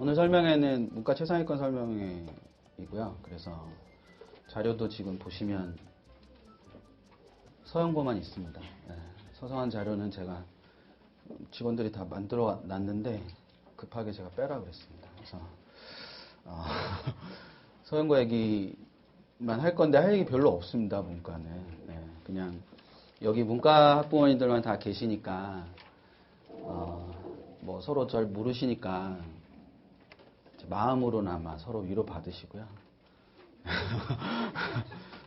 오늘 설명회는 문과 최상위권 설명회이고요. 그래서 자료도 지금 보시면 서영고만 있습니다. 네, 서성한 자료는 제가 직원들이 다 만들어 놨는데 급하게 제가 빼라 그랬습니다. 그래서 서영고 얘기만 할 건데 할 얘기 별로 없습니다. 문과는. 네, 그냥 여기 문과 학부모님들만 다 계시니까 뭐 서로 잘 모르시니까 마음으로나마 서로 위로 받으시고요.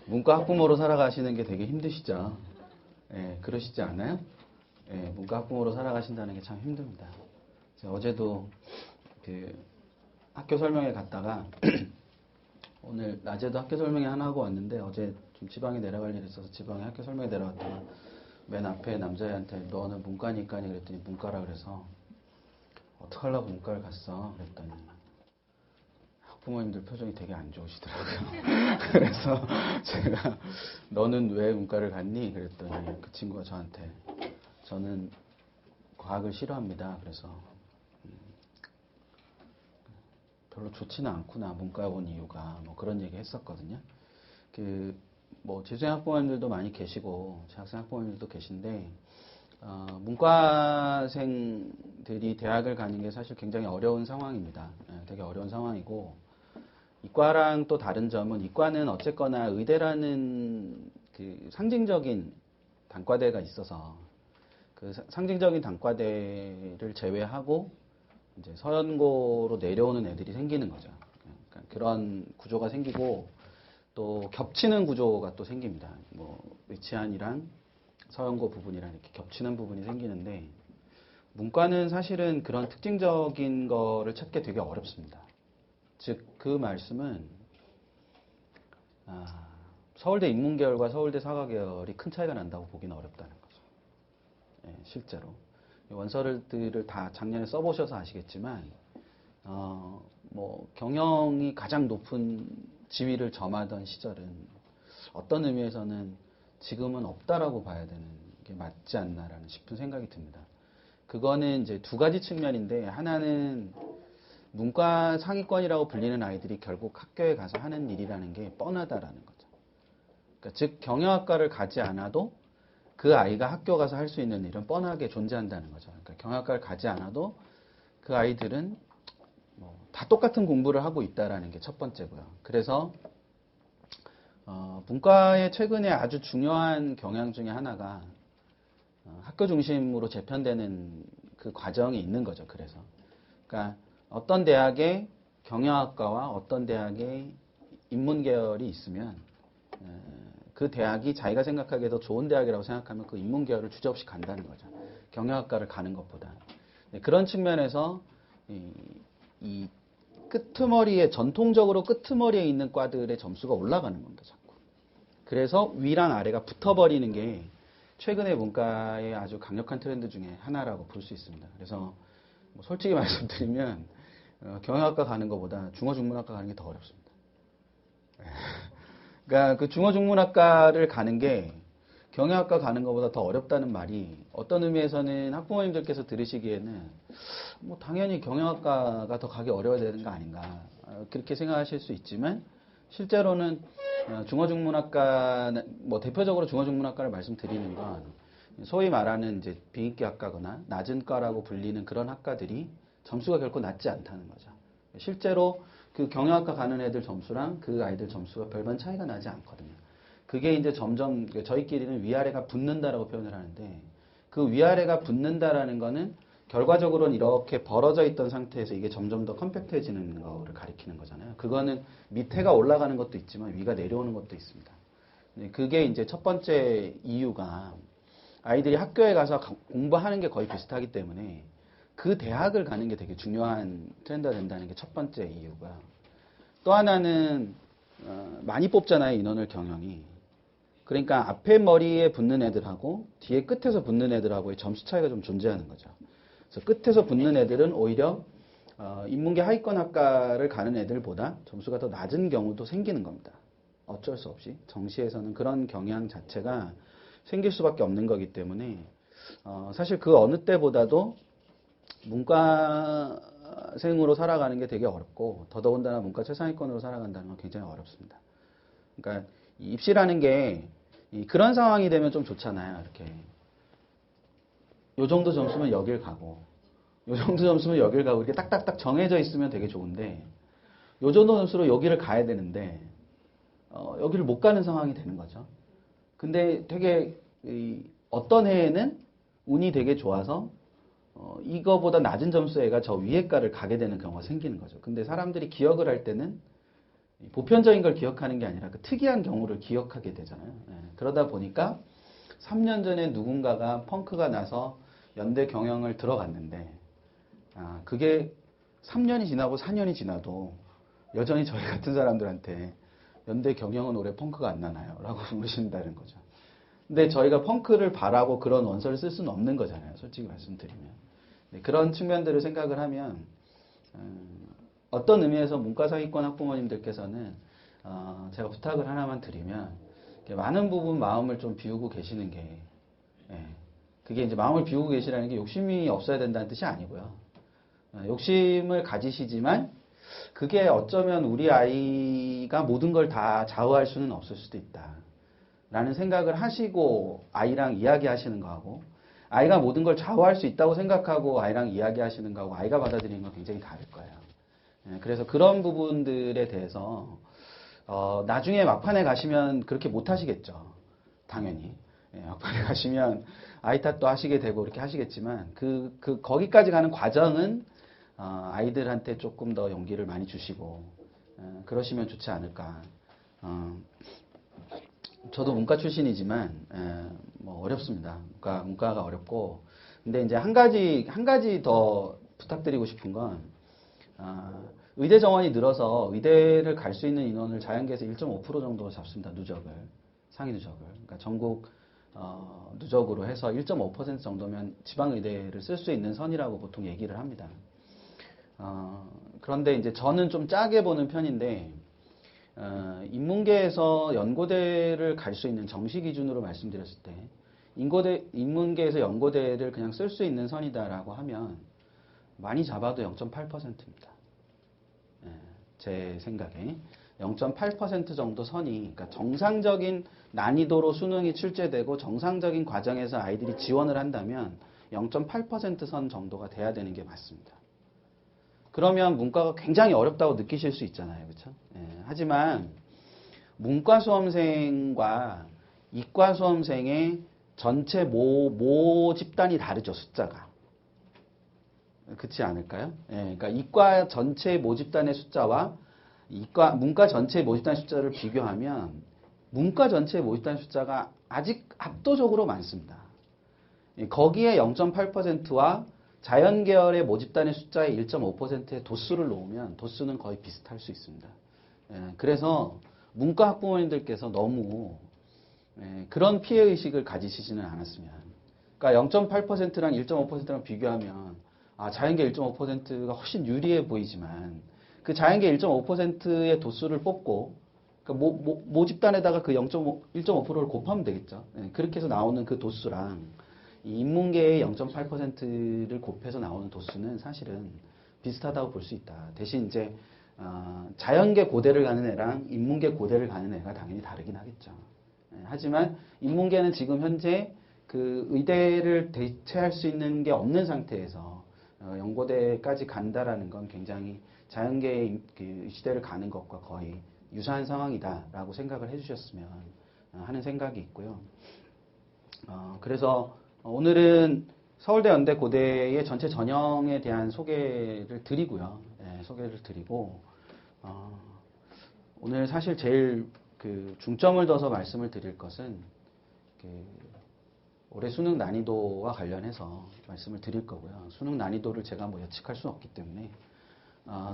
문과 학부모로 살아가시는 게 되게 힘드시죠? 예, 그러시지 않아요? 예, 문과 학부모로 살아가신다는 게 참 힘듭니다. 제가 어제도 그 학교 설명회 갔다가 오늘 낮에도 학교 설명회 하나 하고 왔는데 어제 좀 지방에 내려갈 일이 있어서 지방에 학교 설명회 내려갔다가 맨 앞에 남자애한테 너는 문과니까니 그랬더니 문과라 그래서 어떡하려고 문과를 갔어? 그랬더니 학부모님들 표정이 되게 안 좋으시더라고요. 그래서 제가 너는 왜 문과를 갔니? 그랬더니 그 친구가 저한테 저는 과학을 싫어합니다. 그래서 별로 좋지는 않구나. 문과 온 이유가 뭐 그런 얘기 했었거든요. 뭐 재수생 학부모님들도 많이 계시고 재학생 학부모님들도 계신데 문과생들이 대학을 가는 게 사실 굉장히 어려운 상황입니다. 되게 어려운 상황이고 이과랑 또 다른 점은 이과는 어쨌거나 의대라는 그 상징적인 단과대가 있어서 그 상징적인 단과대를 제외하고 이제 서연고로 내려오는 애들이 생기는 거죠. 그러니까 그런 구조가 생기고 또 겹치는 구조가 또 생깁니다. 뭐 의치안이랑 서연고 부분이랑 이렇게 겹치는 부분이 생기는데 문과는 사실은 그런 특징적인 거를 찾기 되게 어렵습니다. 즉 그 말씀은 서울대 인문계열과 서울대 사과계열이 큰 차이가 난다고 보기는 어렵다는 거죠. 예, 실제로 원서들을 다 작년에 써보셔서 아시겠지만 뭐 경영이 가장 높은 지위를 점하던 시절은 어떤 의미에서는 지금은 없다라고 봐야 되는 게 맞지 않나라는 싶은 생각이 듭니다. 그거는 이제 두 가지 측면인데 하나는 문과 상위권이라고 불리는 아이들이 결국 학교에 가서 하는 일이라는 게 뻔하다라는 거죠. 그러니까 즉 경영학과를 가지 않아도 그 아이가 학교 가서 할 수 있는 일은 뻔하게 존재한다는 거죠. 그러니까 경영학과를 가지 않아도 그 아이들은 다 똑같은 공부를 하고 있다라는 게 첫 번째고요. 그래서 문과의 최근에 아주 중요한 경향 중에 하나가 학교 중심으로 재편되는 그 과정이 있는 거죠. 그러니까 어떤 대학의 경영학과와 어떤 대학의 인문계열이 있으면 그 대학이 자기가 생각하기에 더 좋은 대학이라고 생각하면 그 인문계열을 주저없이 간다는 거죠. 경영학과를 가는 것보다. 그런 측면에서 이 끄트머리에 전통적으로 끄트머리에 있는 과들의 점수가 올라가는 겁니다. 자꾸. 그래서 위랑 아래가 붙어버리는 게 최근의 문과의 아주 강력한 트렌드 중에 하나라고 볼 수 있습니다. 그래서 뭐 솔직히 말씀드리면 경영학과 가는 것보다 중어중문학과 가는 게 더 어렵습니다. 그러니까 그 중어중문학과를 가는 게 경영학과 가는 것보다 더 어렵다는 말이 어떤 의미에서는 학부모님들께서 들으시기에는 뭐 당연히 경영학과가 더 가기 어려워야 되는 거 아닌가 그렇게 생각하실 수 있지만 실제로는 중어중문학과 뭐 대표적으로 중어중문학과를 말씀드리는 건 소위 말하는 이제 비인기학과거나 낮은 과라고 불리는 그런 학과들이 점수가 결코 낮지 않다는 거죠. 실제로 그 경영학과 가는 애들 점수랑 그 아이들 점수가 별반 차이가 나지 않거든요. 그게 이제 점점 저희끼리는 위아래가 붙는다라고 표현을 하는데 그 위아래가 붙는다라는 거는 결과적으로는 이렇게 벌어져 있던 상태에서 이게 점점 더 컴팩트해지는 거를 가리키는 거잖아요. 그거는 밑에가 올라가는 것도 있지만 위가 내려오는 것도 있습니다. 그게 이제 첫 번째 이유가 아이들이 학교에 가서 공부하는 게 거의 비슷하기 때문에 그 대학을 가는 게 되게 중요한 트렌드가 된다는 게 첫 번째 이유고요. 또 하나는 많이 뽑잖아요. 인원을 경영이. 그러니까 앞에 머리에 붙는 애들하고 뒤에 끝에서 붙는 애들하고의 점수 차이가 좀 존재하는 거죠. 그래서 끝에서 붙는 애들은 오히려 인문계 하위권 학과를 가는 애들보다 점수가 더 낮은 경우도 생기는 겁니다. 어쩔 수 없이 정시에서는 그런 경향 자체가 생길 수밖에 없는 거기 때문에 사실 그 어느 때보다도 문과 문과생으로 살아가는 게 되게 어렵고 더더군다나 문과 최상위권으로 살아간다는 건 굉장히 어렵습니다. 그러니까 이 입시라는 게 그런 상황이 되면 좀 좋잖아요. 이렇게 요 정도 점수면 여길 가고 요 정도 점수면 여길 가고 이렇게 딱딱딱 정해져 있으면 되게 좋은데 요 정도 점수로 여기를 가야 되는데 여기를 못 가는 상황이 되는 거죠. 근데 되게 어떤 해에는 운이 되게 좋아서 이거보다 낮은 점수의 애가 저 위에 과를 가게 되는 경우가 생기는 거죠. 근데 사람들이 기억을 할 때는 보편적인 걸 기억하는 게 아니라 그 특이한 경우를 기억하게 되잖아요. 그러다 보니까 3년 전에 누군가가 펑크가 나서 연대 경영을 들어갔는데 그게 3년이 지나고 4년이 지나도 여전히 저희 같은 사람들한테 연대 경영은 올해 펑크가 안 나나요? 라고 물으신다는 거죠. 근데 저희가 펑크를 바라고 그런 원서를 쓸 수는 없는 거잖아요. 솔직히 말씀드리면. 그런 측면들을 생각을 하면 어떤 의미에서 문과상위권 학부모님들께서는 제가 부탁을 하나만 드리면 많은 부분 마음을 좀 비우고 계시는 게 그게 이제 마음을 비우고 계시라는 게 욕심이 없어야 된다는 뜻이 아니고요. 욕심을 가지시지만 그게 어쩌면 우리 아이가 모든 걸 다 좌우할 수는 없을 수도 있다. 라는 생각을 하시고 아이랑 이야기하시는 거하고 아이가 모든 걸 좌우할 수 있다고 생각하고 아이랑 이야기하시는 거하고 아이가 받아들이는 건 굉장히 다를 거예요. 그래서 그런 부분들에 대해서 나중에 막판에 가시면 그렇게 못 하시겠죠. 당연히. 막판에 가시면 아이 탓도 하시게 되고 그렇게 하시겠지만 거기까지 가는 과정은 아이들한테 조금 더 용기를 많이 주시고 그러시면 좋지 않을까. 저도 문과 출신이지만 뭐 어렵습니다. 문과가 어렵고 근데 이제 한 가지 더 부탁드리고 싶은 건 의대 정원이 늘어서 의대를 갈 수 있는 인원을 자연계에서 1.5% 정도 잡습니다. 누적을 상위 누적을 그러니까 전국 누적으로 해서 1.5% 정도면 지방의대를 쓸 수 있는 선이라고 보통 얘기를 합니다. 그런데 이제 저는 좀 짜게 보는 편인데 인문계에서 연고대를 갈 수 있는 정시 기준으로 말씀드렸을 때 인문계에서 연고대를 그냥 쓸 수 있는 선이다라고 하면 많이 잡아도 0.8%입니다. 제 생각에 0.8% 정도 선이 그러니까 정상적인 난이도로 수능이 출제되고 정상적인 과정에서 아이들이 지원을 한다면 0.8% 선 정도가 돼야 되는 게 맞습니다. 그러면 문과가 굉장히 어렵다고 느끼실 수 있잖아요. 그렇죠? 하지만 문과 수험생과 이과 수험생의 전체 모집단이 다르죠. 숫자가. 그렇지 않을까요? 그러니까 이과 전체 모집단의 숫자와 문과 전체 모집단 숫자를 비교하면 문과 전체 모집단 숫자가 아직 압도적으로 많습니다. 거기에 0.8%와 자연계열의 모집단의 숫자의 1.5%의 도수를 놓으면 도수는 거의 비슷할 수 있습니다. 그래서 문과 학부모님들께서 너무 그런 피해의식을 가지시지는 않았으면 그러니까 0.8%랑 1.5%랑 비교하면 자연계 1.5%가 훨씬 유리해 보이지만 그 자연계 1.5%의 도수를 뽑고 그러니까 모집단에다가 그 1.5%를 곱하면 되겠죠. 그렇게 해서 나오는 그 도수랑 인문계의 0.8%를 곱해서 나오는 도수는 사실은 비슷하다고 볼 수 있다. 대신 이제 자연계 고대를 가는 애랑 인문계 고대를 가는 애가 당연히 다르긴 하겠죠. 하지만 인문계는 지금 현재 그 의대를 대체할 수 있는 게 없는 상태에서 연고대까지 간다라는 건 굉장히 자연계의 그 시대를 가는 것과 거의 유사한 상황이다라고 생각을 해주셨으면 하는 생각이 있고요. 그래서 오늘은 서울대, 연대, 고대의 전체 전형에 대한 소개를 드리고요. 소개를 드리고 오늘 사실 제일 그 중점을 둬서 말씀을 드릴 것은 올해 수능 난이도와 관련해서 말씀을 드릴 거고요. 수능 난이도를 제가 뭐 예측할 수는 없기 때문에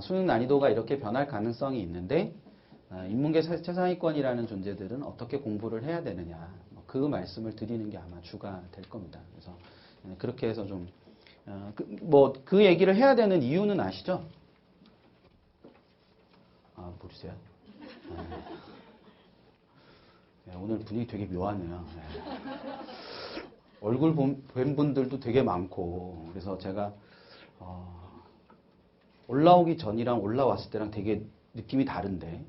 수능 난이도가 이렇게 변할 가능성이 있는데 인문계 최상위권이라는 존재들은 어떻게 공부를 해야 되느냐 그 말씀을 드리는 게 아마 주가 될 겁니다. 그래서 그렇게 해서 좀 그 얘기를 해야 되는 이유는 아시죠? 모르세요? 오늘 분위기 되게 묘하네요. 얼굴 뵌 분들도 되게 많고 그래서 제가 올라오기 전이랑 올라왔을 때랑 되게 느낌이 다른데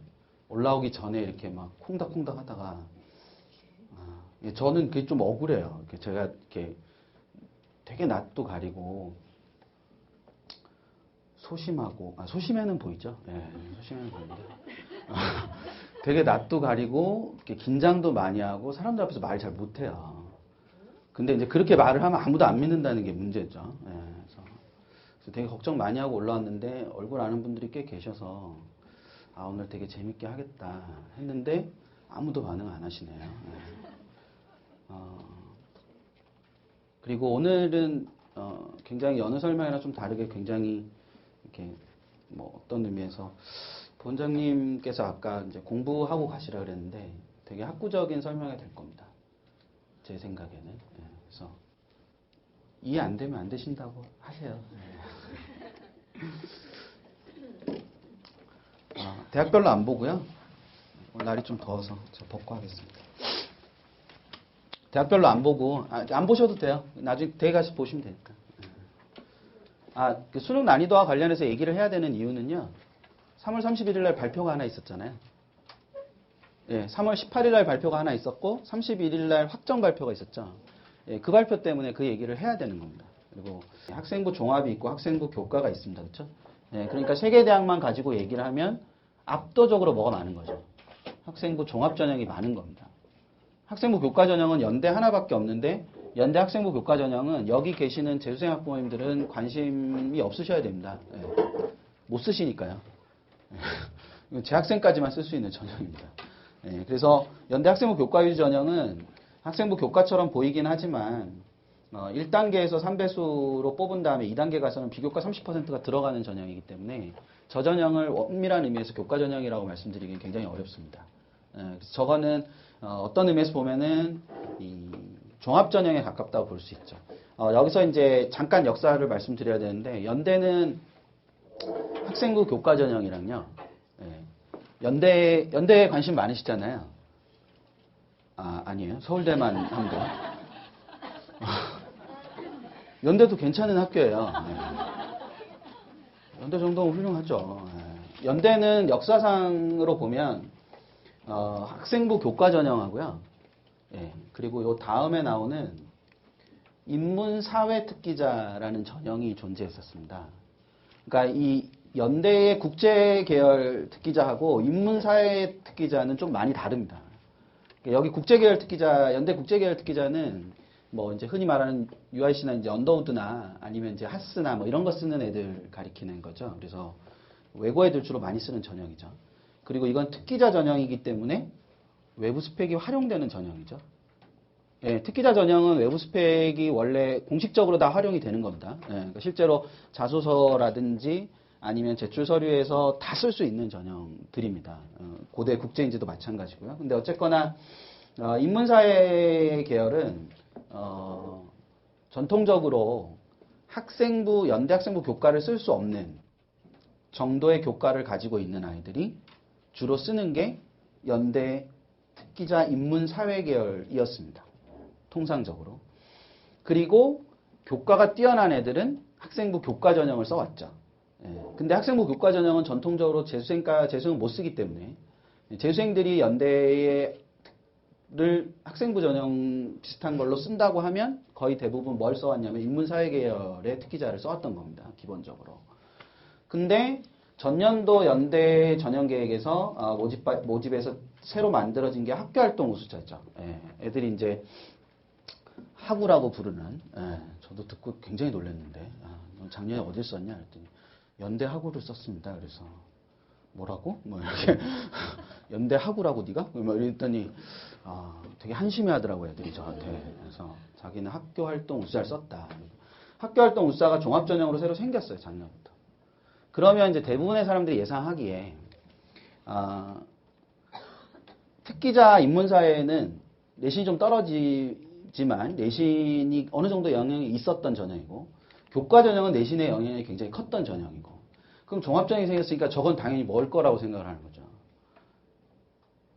올라오기 전에 이렇게 막 콩닥콩닥 하다가 저는 그게 좀 억울해요. 제가 이렇게 되게 낯도 가리고 소심하고 소심해는 보이죠? 예, 소심해는 보이는데 되게 낯도 가리고 이렇게 긴장도 많이 하고 사람들 앞에서 말을 잘 못해요. 근데 이제 그렇게 말을 하면 아무도 안 믿는다는 게 문제죠. 예, 그래서 되게 걱정 많이 하고 올라왔는데 얼굴 아는 분들이 꽤 계셔서 오늘 되게 재밌게 하겠다 했는데 아무도 반응 안 하시네요. 예. 그리고 오늘은 굉장히 여느 설명이랑 좀 다르게 굉장히 이렇게 뭐 어떤 의미에서 본장님께서 아까 이제 공부하고 가시라 그랬는데 되게 학구적인 설명이 될 겁니다. 제 생각에는. 예, 그래서 이해 안 되면 안 되신다고 하세요. 예. 대학별로 안 보고요. 오늘 날이 좀 더워서 제가 벗고 하겠습니다. 대학별로 안 보고 안 보셔도 돼요. 나중에 대회 가서 보시면 되니까. 그 수능 난이도와 관련해서 얘기를 해야 되는 이유는요. 3월 31일 날 발표가 하나 있었잖아요. 예, 3월 18일 날 발표가 하나 있었고 31일 날 확정 발표가 있었죠. 예, 그 발표 때문에 그 얘기를 해야 되는 겁니다. 그리고 학생부 종합이 있고 학생부 교과가 있습니다. 그렇죠? 예, 그러니까 세 개 대학만 가지고 얘기를 하면 압도적으로 뭐가 많은 거죠. 학생부 종합 전형이 많은 겁니다. 학생부 교과 전형은 연대 하나밖에 없는데 연대 학생부 교과 전형은 여기 계시는 재수생 학부모님들은 관심이 없으셔야 됩니다. 예. 못 쓰시니까요. 예. 재학생까지만 쓸 수 있는 전형입니다. 예. 그래서 연대 학생부 교과 위주 전형은 학생부 교과처럼 보이긴 하지만 1단계에서 3배수로 뽑은 다음에 2단계 가서는 비교과 30%가 들어가는 전형이기 때문에 저 전형을 엄밀한 의미에서 교과 전형이라고 말씀드리기는 굉장히 어렵습니다. 예. 그래서 저거는 어떤 의미에서 보면은 이 종합 전형에 가깝다고 볼 수 있죠. 여기서 이제 잠깐 역사를 말씀드려야 되는데 연대는 학생부 교과 전형이랑요. 예, 연대에 관심 많으시잖아요. 아니에요. 서울대만 하면 돼요. 연대도 괜찮은 학교예요. 예. 연대 정도는 훌륭하죠. 예. 연대는 역사상으로 보면 학생부 교과 전형하고요. 예, 그리고 요 다음에 나오는 인문사회특기자라는 전형이 존재했었습니다. 그러니까 이 연대의 국제계열 특기자하고 인문사회특기자는 좀 많이 다릅니다. 그러니까 여기 국제계열 특기자, 연대 국제계열 특기자는 뭐 이제 흔히 말하는 UIC나 이제 언더우드나 아니면 이제 하스나 뭐 이런 거 쓰는 애들 가리키는 거죠. 그래서 외고 애들 주로 많이 쓰는 전형이죠. 그리고 이건 특기자 전형이기 때문에 외부 스펙이 활용되는 전형이죠. 예, 특기자 전형은 외부 스펙이 원래 공식적으로 다 활용이 되는 겁니다. 예, 그러니까 실제로 자소서라든지 아니면 제출 서류에서 다 쓸 수 있는 전형들입니다. 고대 국제인지도 마찬가지고요. 근데 어쨌거나 인문사회 계열은 전통적으로 학생부, 연대 학생부 교과를 쓸 수 없는 정도의 교과를 가지고 있는 아이들이 주로 쓰는 게 연대 특기자 인문사회 계열이었습니다. 통상적으로. 그리고 교과가 뛰어난 애들은 학생부 교과 전형을 써왔죠. 예. 근데 학생부 교과 전형은 전통적으로 재수생은 못 쓰기 때문에 재수생들이 연대를 학생부 전형 비슷한 걸로 쓴다고 하면 거의 대부분 뭘 써왔냐면 인문사회 계열의 특기자를 써왔던 겁니다. 기본적으로. 근데 전년도 연대 전형계획에서 모집에서 새로 만들어진 게 학교활동 우수자죠. 예, 애들이 이제 학우라고 부르는. 예, 저도 듣고 굉장히 놀랐는데 작년에 어딜 썼냐 그랬더니 연대 학우를 썼습니다. 그래서 뭐라고? 뭐 이렇게 연대 학우라고 네가? 뭐 이랬더니 되게 한심해하더라고요 애들이 저한테. 그래서 자기는 학교활동 우수자를 썼다. 학교활동 우수자가 종합전형으로 새로 생겼어요 작년부터. 그러면 이제 대부분의 사람들이 예상하기에 특기자 인문사회는 내신이 좀 떨어지지만 내신이 어느 정도 영향이 있었던 전형이고 교과 전형은 내신의 영향이 굉장히 컸던 전형이고 그럼 종합전형이 생겼으니까 저건 당연히 먹을 거라고 생각을 하는 거죠.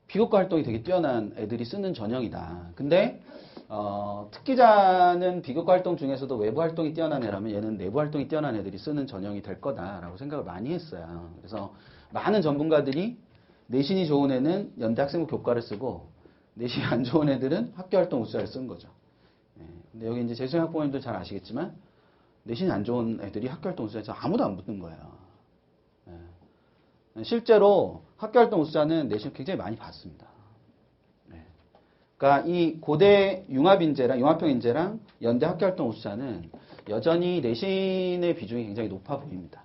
비교과 활동이 되게 뛰어난 애들이 쓰는 전형이다. 근데 특기자는 비교과 활동 중에서도 외부 활동이 뛰어난 애라면 얘는 내부 활동이 뛰어난 애들이 쓰는 전형이 될 거다라고 생각을 많이 했어요. 그래서 많은 전문가들이 내신이 좋은 애는 연대 학생부 교과를 쓰고 내신이 안 좋은 애들은 학교활동 우수자를 쓴 거죠. 근데 여기 이제 재수생 학부모님들 잘 아시겠지만 내신이 안 좋은 애들이 학교활동 우수자에서 아무도 안 붙는 거예요. 실제로 학교활동 우수자는 내신 굉장히 많이 받습니다. 그러니까 이 고대 융합인재랑 융합형 인재랑 연대 학교활동 우수자는 여전히 내신의 비중이 굉장히 높아 보입니다.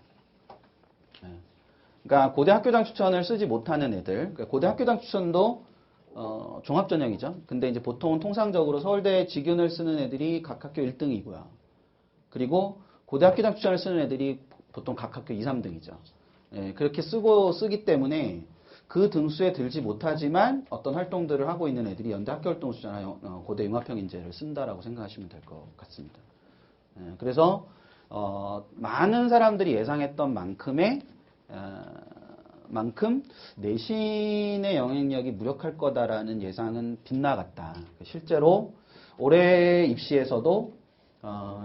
그러니까 고대 학교장 추천을 쓰지 못하는 애들, 그러니까 고대 학교장 추천도 종합전형이죠. 근데 이제 보통은 통상적으로 서울대 직윤을 쓰는 애들이 각 학교 1등이고요. 그리고 고대 학교장 추천을 쓰는 애들이 보통 각 학교 2, 3등이죠. 그렇게 쓰기 때문에 그 등수에 들지 못하지만 어떤 활동들을 하고 있는 애들이 연대 학교활동 우수자나 고대 융합형 인재를 쓴다라고 생각하시면 될 것 같습니다. 그래서 많은 사람들이 예상했던 만큼 내신의 영향력이 무력할 거다라는 예상은 빗나갔다. 실제로 올해 입시에서도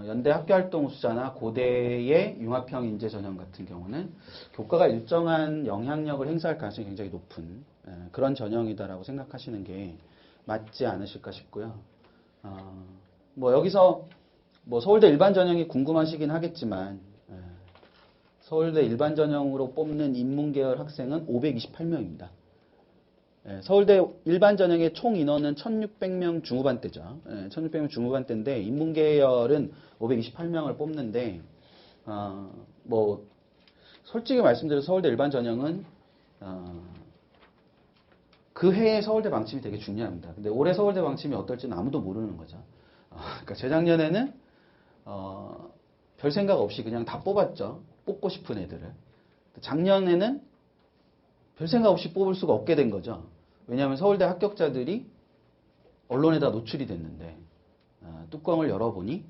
연대 학교활동 우수자나 고대의 융합형 인재 전형 같은 경우는 교과가 일정한 영향력을 행사할 가능성이 굉장히 높은 그런 전형이다라고 생각하시는 게 맞지 않으실까 싶고요. 뭐 여기서 뭐 서울대 일반 전형이 궁금하시긴 하겠지만 서울대 일반 전형으로 뽑는 인문계열 학생은 528명입니다. 서울대 일반 전형의 총 인원은 1600명 중후반대죠. 1600명 중후반대인데 인문계열은 528명을 뽑는데 뭐 솔직히 말씀드려서 서울대 일반 전형은 그 해의 서울대 방침이 되게 중요합니다. 근데 올해 서울대 방침이 어떨지는 아무도 모르는 거죠. 그러니까 재작년에는 별 생각 없이 그냥 다 뽑았죠. 뽑고 싶은 애들을. 작년에는 별 생각 없이 뽑을 수가 없게 된 거죠. 왜냐하면 서울대 합격자들이 언론에다 노출이 됐는데 뚜껑을 열어보니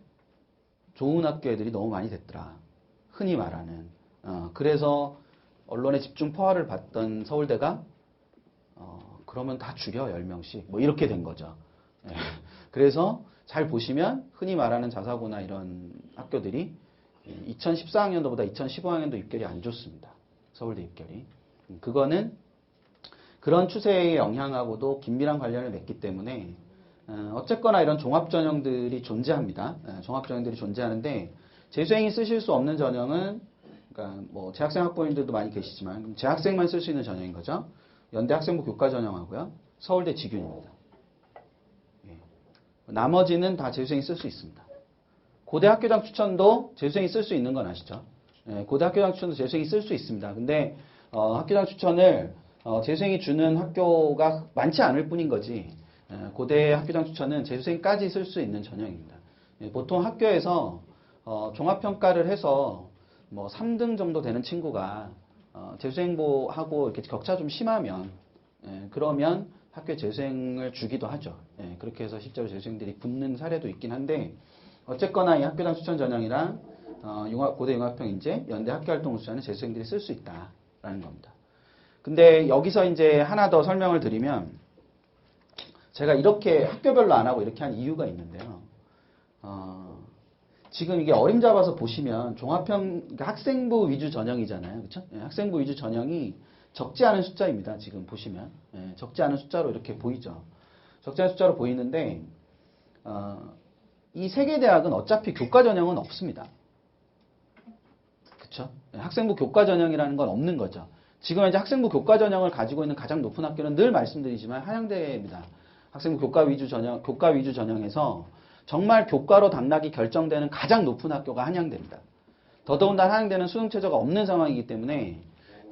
좋은 학교 애들이 너무 많이 됐더라. 흔히 말하는. 그래서 언론의 집중 포화를 받던 서울대가 그러면 다 줄여 10명씩 뭐 이렇게 된 거죠. 그래서 잘 보시면 흔히 말하는 자사고나 이런 학교들이 2014학년도보다 2015학년도 입결이 안 좋습니다. 서울대 입결이. 그거는 그런 추세의 영향하고도 긴밀한 관련을 맺기 때문에 어쨌거나 이런 종합전형들이 존재합니다. 종합전형들이 존재하는데 재수생이 쓰실 수 없는 전형은 그러니까 뭐 재학생 학부모님들도 많이 계시지만 재학생만 쓸 수 있는 전형인 거죠. 연대 학생부 교과 전형하고요. 서울대 직윤입니다. 나머지는 다 재수생이 쓸 수 있습니다. 고대 학교장 추천도 재수생이 쓸 수 있는 건 아시죠? 고대 학교장 추천도 재수생이 쓸 수 있습니다. 근데 학교장 추천을 재수생이 주는 학교가 많지 않을 뿐인 거지 고대 학교장 추천은 재수생까지 쓸 수 있는 전형입니다. 보통 학교에서 종합평가를 해서 뭐 3등 정도 되는 친구가 재수생하고 이렇게 격차 좀 심하면 그러면 학교에 재수생을 주기도 하죠. 그렇게 해서 실제로 재수생들이 붙는 사례도 있긴 한데 어쨌거나 이 학교장 추천 전형이랑 고대 융합형 인재, 연대 학교활동 우수자는 재수생들이 쓸 수 있다라는 겁니다. 근데 여기서 이제 하나 더 설명을 드리면 제가 이렇게 학교별로 안 하고 이렇게 한 이유가 있는데요. 지금 이게 어림잡아서 보시면 종합형 그러니까 학생부 위주 전형이잖아요. 그렇죠? 학생부 위주 전형이 적지 않은 숫자입니다. 지금 보시면 적지 않은 숫자로 이렇게 보이죠. 적지 않은 숫자로 보이는데 이 세 개 대학은 어차피 교과 전형은 없습니다. 그렇죠? 학생부 교과 전형이라는 건 없는 거죠. 지금 이제 학생부 교과 전형을 가지고 있는 가장 높은 학교는 늘 말씀드리지만 한양대입니다. 학생부 교과 위주 전형에서 정말 교과로 당락이 결정되는 가장 높은 학교가 한양대입니다. 더더군다나 한양대는 수능 최저가 없는 상황이기 때문에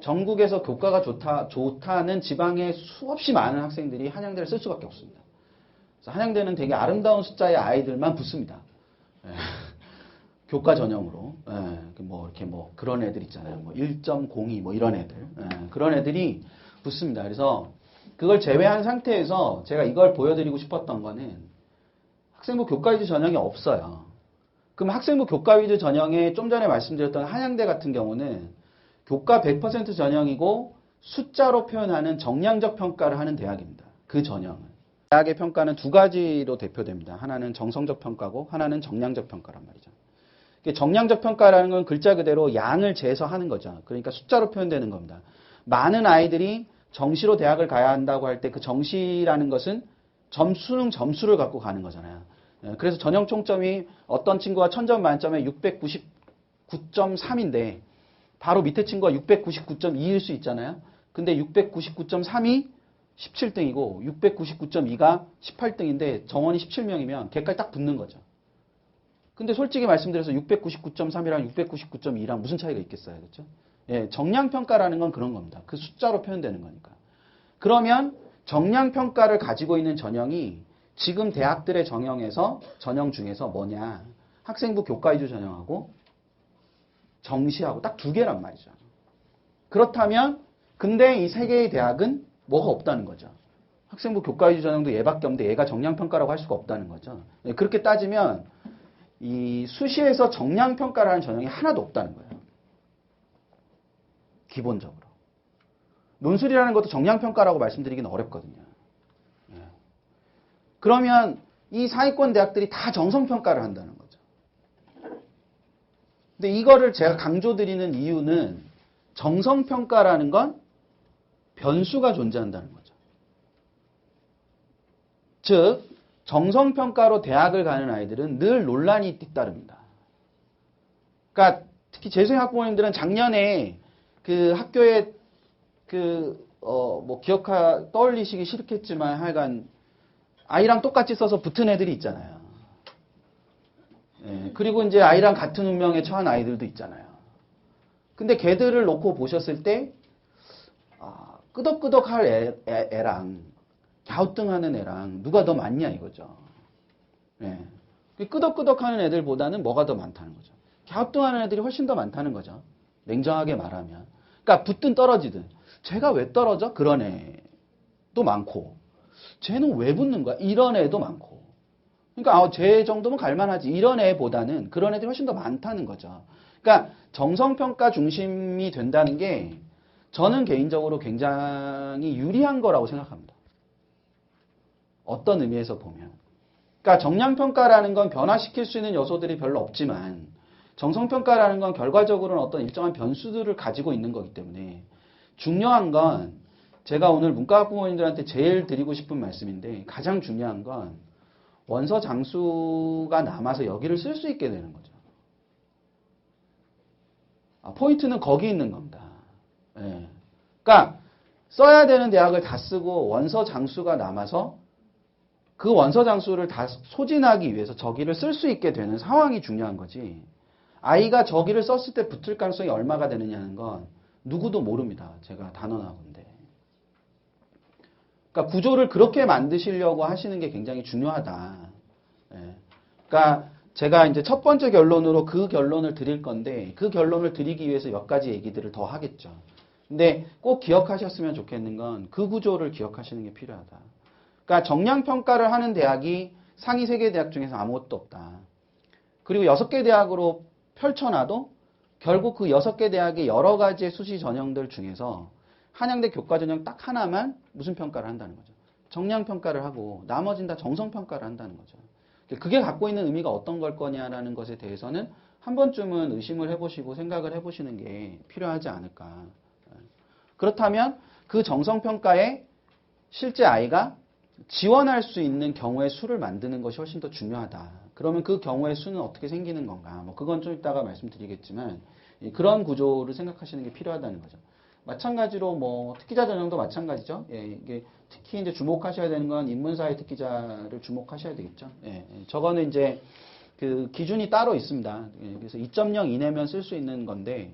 전국에서 교과가 좋다는 지방의 수없이 많은 학생들이 한양대를 쓸 수밖에 없습니다. 그래서 한양대는 되게 아름다운 숫자의 아이들만 붙습니다. 교과 전형으로. 뭐 이렇게 뭐 그런 애들 있잖아요. 뭐 1.02 뭐 이런 애들. 그런 애들이 붙습니다. 그래서 그걸 제외한 상태에서 제가 이걸 보여드리고 싶었던 거는 학생부 교과 위주 전형이 없어요. 그럼 학생부 교과 위주 전형에 좀 전에 말씀드렸던 한양대 같은 경우는 교과 100% 전형이고 숫자로 표현하는 정량적 평가를 하는 대학입니다. 그 전형은. 대학의 평가는 두 가지로 대표됩니다. 하나는 정성적 평가고 하나는 정량적 평가란 말이죠. 정량적 평가라는 건 글자 그대로 양을 재서 하는 거죠. 그러니까 숫자로 표현되는 겁니다. 많은 아이들이 정시로 대학을 가야 한다고 할 때 그 정시라는 것은 수능 점수를 갖고 가는 거잖아요. 그래서 전형 총점이 어떤 친구가 1000점 만점에 699.3인데 바로 밑에 친구가 699.2일 수 있잖아요. 근데 699.3이 17등이고 699.2가 18등인데 정원이 17명이면 걔까지 딱 붙는 거죠. 근데 솔직히 말씀드려서 699.3이랑 699.2랑 무슨 차이가 있겠어요. 그렇죠? 예, 정량평가라는 건 그런 겁니다. 그 숫자로 표현되는 거니까. 그러면 정량평가를 가지고 있는 전형이 지금 대학들의 전형 중에서 뭐냐. 학생부 교과위주 전형하고 정시하고 딱 두 개란 말이죠. 그렇다면 근데 이 세 개의 대학은 뭐가 없다는 거죠. 학생부 교과위주 전형도 얘밖에 없는데 얘가 정량평가라고 할 수가 없다는 거죠. 예, 그렇게 따지면 이 수시에서 정량평가라는 전형이 하나도 없다는 거예요. 기본적으로. 논술이라는 것도 정량평가라고 말씀드리기는 어렵거든요. 예. 그러면 이 상위권 대학들이 다 정성평가를 한다는 거죠. 근데 이거를 제가 강조드리는 이유는 정성평가라는 건 변수가 존재한다는 거죠. 즉 정성평가로 대학을 가는 아이들은 늘 논란이 뒤따릅니다. 그러니까 특히 재수생 학부모님들은 작년에 그 학교에 떠올리시기 싫겠지만 하여간 아이랑 똑같이 써서 붙은 애들이 있잖아요. 예, 그리고 이제 아이랑 같은 운명에 처한 아이들도 있잖아요. 근데 걔들을 놓고 보셨을 때 끄덕끄덕할 애랑 갸우뚱하는 애랑 누가 더 많냐 이거죠. 예. 끄덕끄덕하는 애들보다는 뭐가 더 많다는 거죠. 갸우뚱하는 애들이 훨씬 더 많다는 거죠. 냉정하게 말하면. 그러니까 붙든 떨어지든 쟤가 왜 떨어져? 그런 애도 많고 쟤는 왜 붙는 거야? 이런 애도 많고 그러니까 쟤 정도면 갈만하지 이런 애보다는 그런 애들이 훨씬 더 많다는 거죠. 그러니까 정성평가 중심이 된다는 게 저는 개인적으로 굉장히 유리한 거라고 생각합니다. 어떤 의미에서 보면. 그러니까 정량평가라는 건 변화시킬 수 있는 요소들이 별로 없지만 정성평가라는 건 결과적으로는 어떤 일정한 변수들을 가지고 있는 거기 때문에 중요한 건 제가 오늘 문과 학부모님들한테 제일 드리고 싶은 말씀인데 가장 중요한 건 원서 장수가 남아서 여기를 쓸 수 있게 되는 거죠. 포인트는 거기 있는 겁니다. 예. 그러니까 써야 되는 대학을 다 쓰고 원서 장수가 남아서 그 원서 장수를 다 소진하기 위해서 저기를 쓸 수 있게 되는 상황이 중요한 거지. 아이가 저기를 썼을 때 붙을 가능성이 얼마가 되느냐는 건 누구도 모릅니다. 제가 단언하건데. 그러니까 구조를 그렇게 만드시려고 하시는 게 굉장히 중요하다. 예. 그러니까 제가 이제 첫 번째 결론으로 그 결론을 드릴 건데 그 결론을 드리기 위해서 몇 가지 얘기들을 더 하겠죠. 근데 꼭 기억하셨으면 좋겠는 건 그 구조를 기억하시는 게 필요하다. 그러니까 정량평가를 하는 대학이 상위 3개 대학 중에서 아무것도 없다. 그리고 6개 대학으로 펼쳐놔도 결국 그 6개 대학의 여러 가지의 수시 전형들 중에서 한양대 교과전형 딱 하나만 무슨 평가를 한다는 거죠. 정량평가를 하고 나머지는 다 정성평가를 한다는 거죠. 그게 갖고 있는 의미가 어떤 걸 거냐라는 것에 대해서는 한 번쯤은 의심을 해보시고 생각을 해보시는 게 필요하지 않을까. 그렇다면 그 정성평가에 실제 아이가 지원할 수 있는 경우의 수를 만드는 것이 훨씬 더 중요하다. 그러면 그 경우의 수는 어떻게 생기는 건가? 그건 좀 이따가 말씀드리겠지만 그런 구조를 생각하시는 게 필요하다는 거죠. 마찬가지로 특기자 전형도 마찬가지죠. 예, 이게 특히 이제 주목하셔야 되는 건 인문사회 특기자를 주목하셔야 되겠죠. 예, 저거는 이제 그 기준이 따로 있습니다. 예, 그래서 2.0 이내면 쓸 수 있는 건데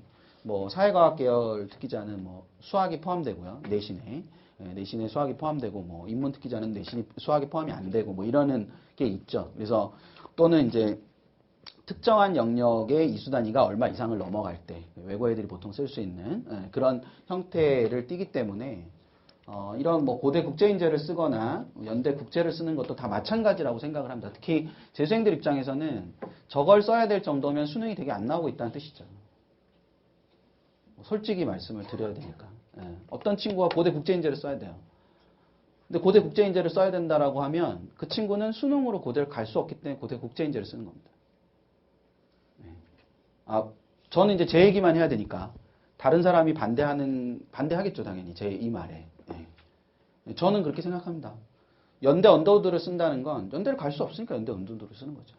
사회과학 계열 특기자는 수학이 포함되고요. 내신에 수학이 포함되고 인문 특기자는 수학이 포함이 안 되고 이러는 게 있죠. 그래서 또는 이제 특정한 영역의 이수 단위가 얼마 이상을 넘어갈 때 외고 애들이 보통 쓸 수 있는 그런 형태를 띠기 때문에 이런 고대 국제인재를 쓰거나 연대 국제를 쓰는 것도 다 마찬가지라고 생각을 합니다. 특히 재수생들 입장에서는 저걸 써야 될 정도면 수능이 되게 안 나오고 있다는 뜻이죠. 솔직히 말씀을 드려야 되니까. 어떤 친구가 고대 국제인재를 써야 돼요. 근데 고대 국제인재를 써야 된다라고 하면 그 친구는 수능으로 고대를 갈 수 없기 때문에 고대 국제인재를 쓰는 겁니다. 네. 저는 이제 제 얘기만 해야 되니까 다른 사람이 반대하겠죠, 당연히 제 이 말에. 네. 저는 그렇게 생각합니다. 연대 언더우드를 쓴다는 건 연대를 갈 수 없으니까 연대 언더우드를 쓰는 거죠.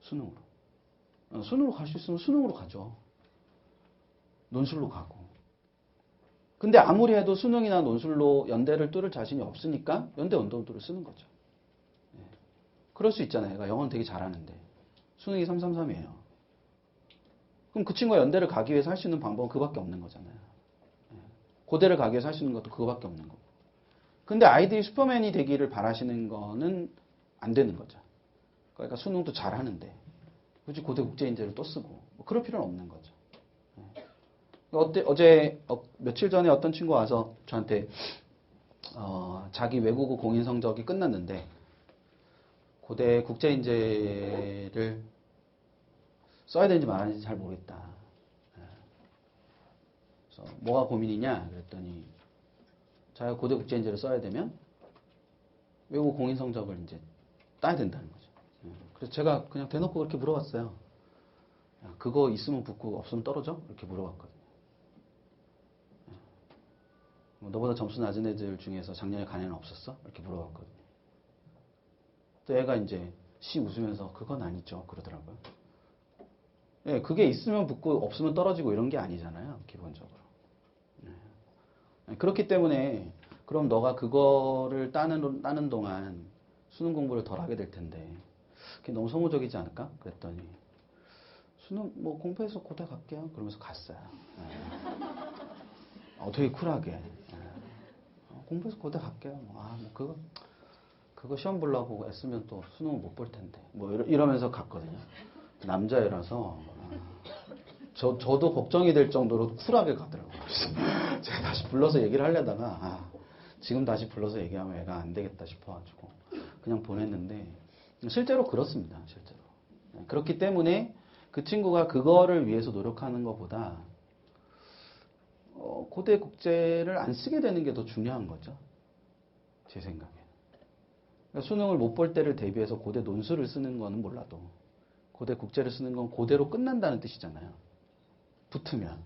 수능으로. 수능으로 갈 수 있으면 수능으로 가죠. 논술로 가고. 근데 아무리 해도 수능이나 논술로 연대를 뚫을 자신이 없으니까 연대 언더우드를 쓰는 거죠. 예. 그럴 수 있잖아요. 얘가 영어는 되게 잘하는데 수능이 333이에요. 그럼 그 친구가 연대를 가기 위해서 할 수 있는 방법은 그밖에 없는 거잖아요. 예. 고대를 가기 위해서 할 수 있는 것도 그거밖에 없는 거고. 근데 아이들이 슈퍼맨이 되기를 바라시는 거는 안 되는 거죠. 그러니까 수능도 잘하는데 굳이 고대 국제인재를 또 쓰고 뭐 그럴 필요는 없는 거죠. 며칠 전에 어떤 친구가 와서 저한테 자기 외국어 공인 성적이 끝났는데 고대 국제인재를 써야 되는지 말아야 되는지 잘 모르겠다. 그래서 뭐가 고민이냐 그랬더니 자기가 고대 국제인재를 써야 되면 외국어 공인 성적을 이제 따야 된다는 거죠. 그래서 제가 그냥 대놓고 그렇게 물어봤어요. 야, 그거 있으면 붙고 없으면 떨어져? 이렇게 물어봤거든요. 너보다 점수 낮은 애들 중에서 작년에 간 애는 없었어? 이렇게 물어봤거든요. 또 애가 이제 웃으면서 그건 아니죠. 그러더라고요. 예, 그게 있으면 붙고 없으면 떨어지고 이런 게 아니잖아요. 기본적으로. 그렇기 때문에 그럼 너가 그거를 따는 동안 수능 공부를 덜 하게 될 텐데 그게 너무 소모적이지 않을까? 그랬더니 수능 뭐 공부해서 고대 갈게요. 그러면서 갔어요. 되게 쿨하게. 공부해서 고대 갈게요. 뭐 그거 시험 보려고 애쓰면 또 수능을 못 볼 텐데. 뭐 이러면서 갔거든요. 남자애라서 저도 걱정이 될 정도로 쿨하게 가더라고요. 그래서 제가 다시 불러서 얘기를 하려다가 지금 다시 불러서 얘기하면 애가 안 되겠다 싶어가지고 그냥 보냈는데 실제로 그렇습니다. 실제로. 그렇기 때문에 그 친구가 그거를 위해서 노력하는 것보다 고대 국제를 안 쓰게 되는 게 더 중요한 거죠. 제 생각에. 그러니까 수능을 못 볼 때를 대비해서 고대 논술을 쓰는 거는 몰라도 고대 국제를 쓰는 건 고대로 끝난다는 뜻이잖아요. 붙으면.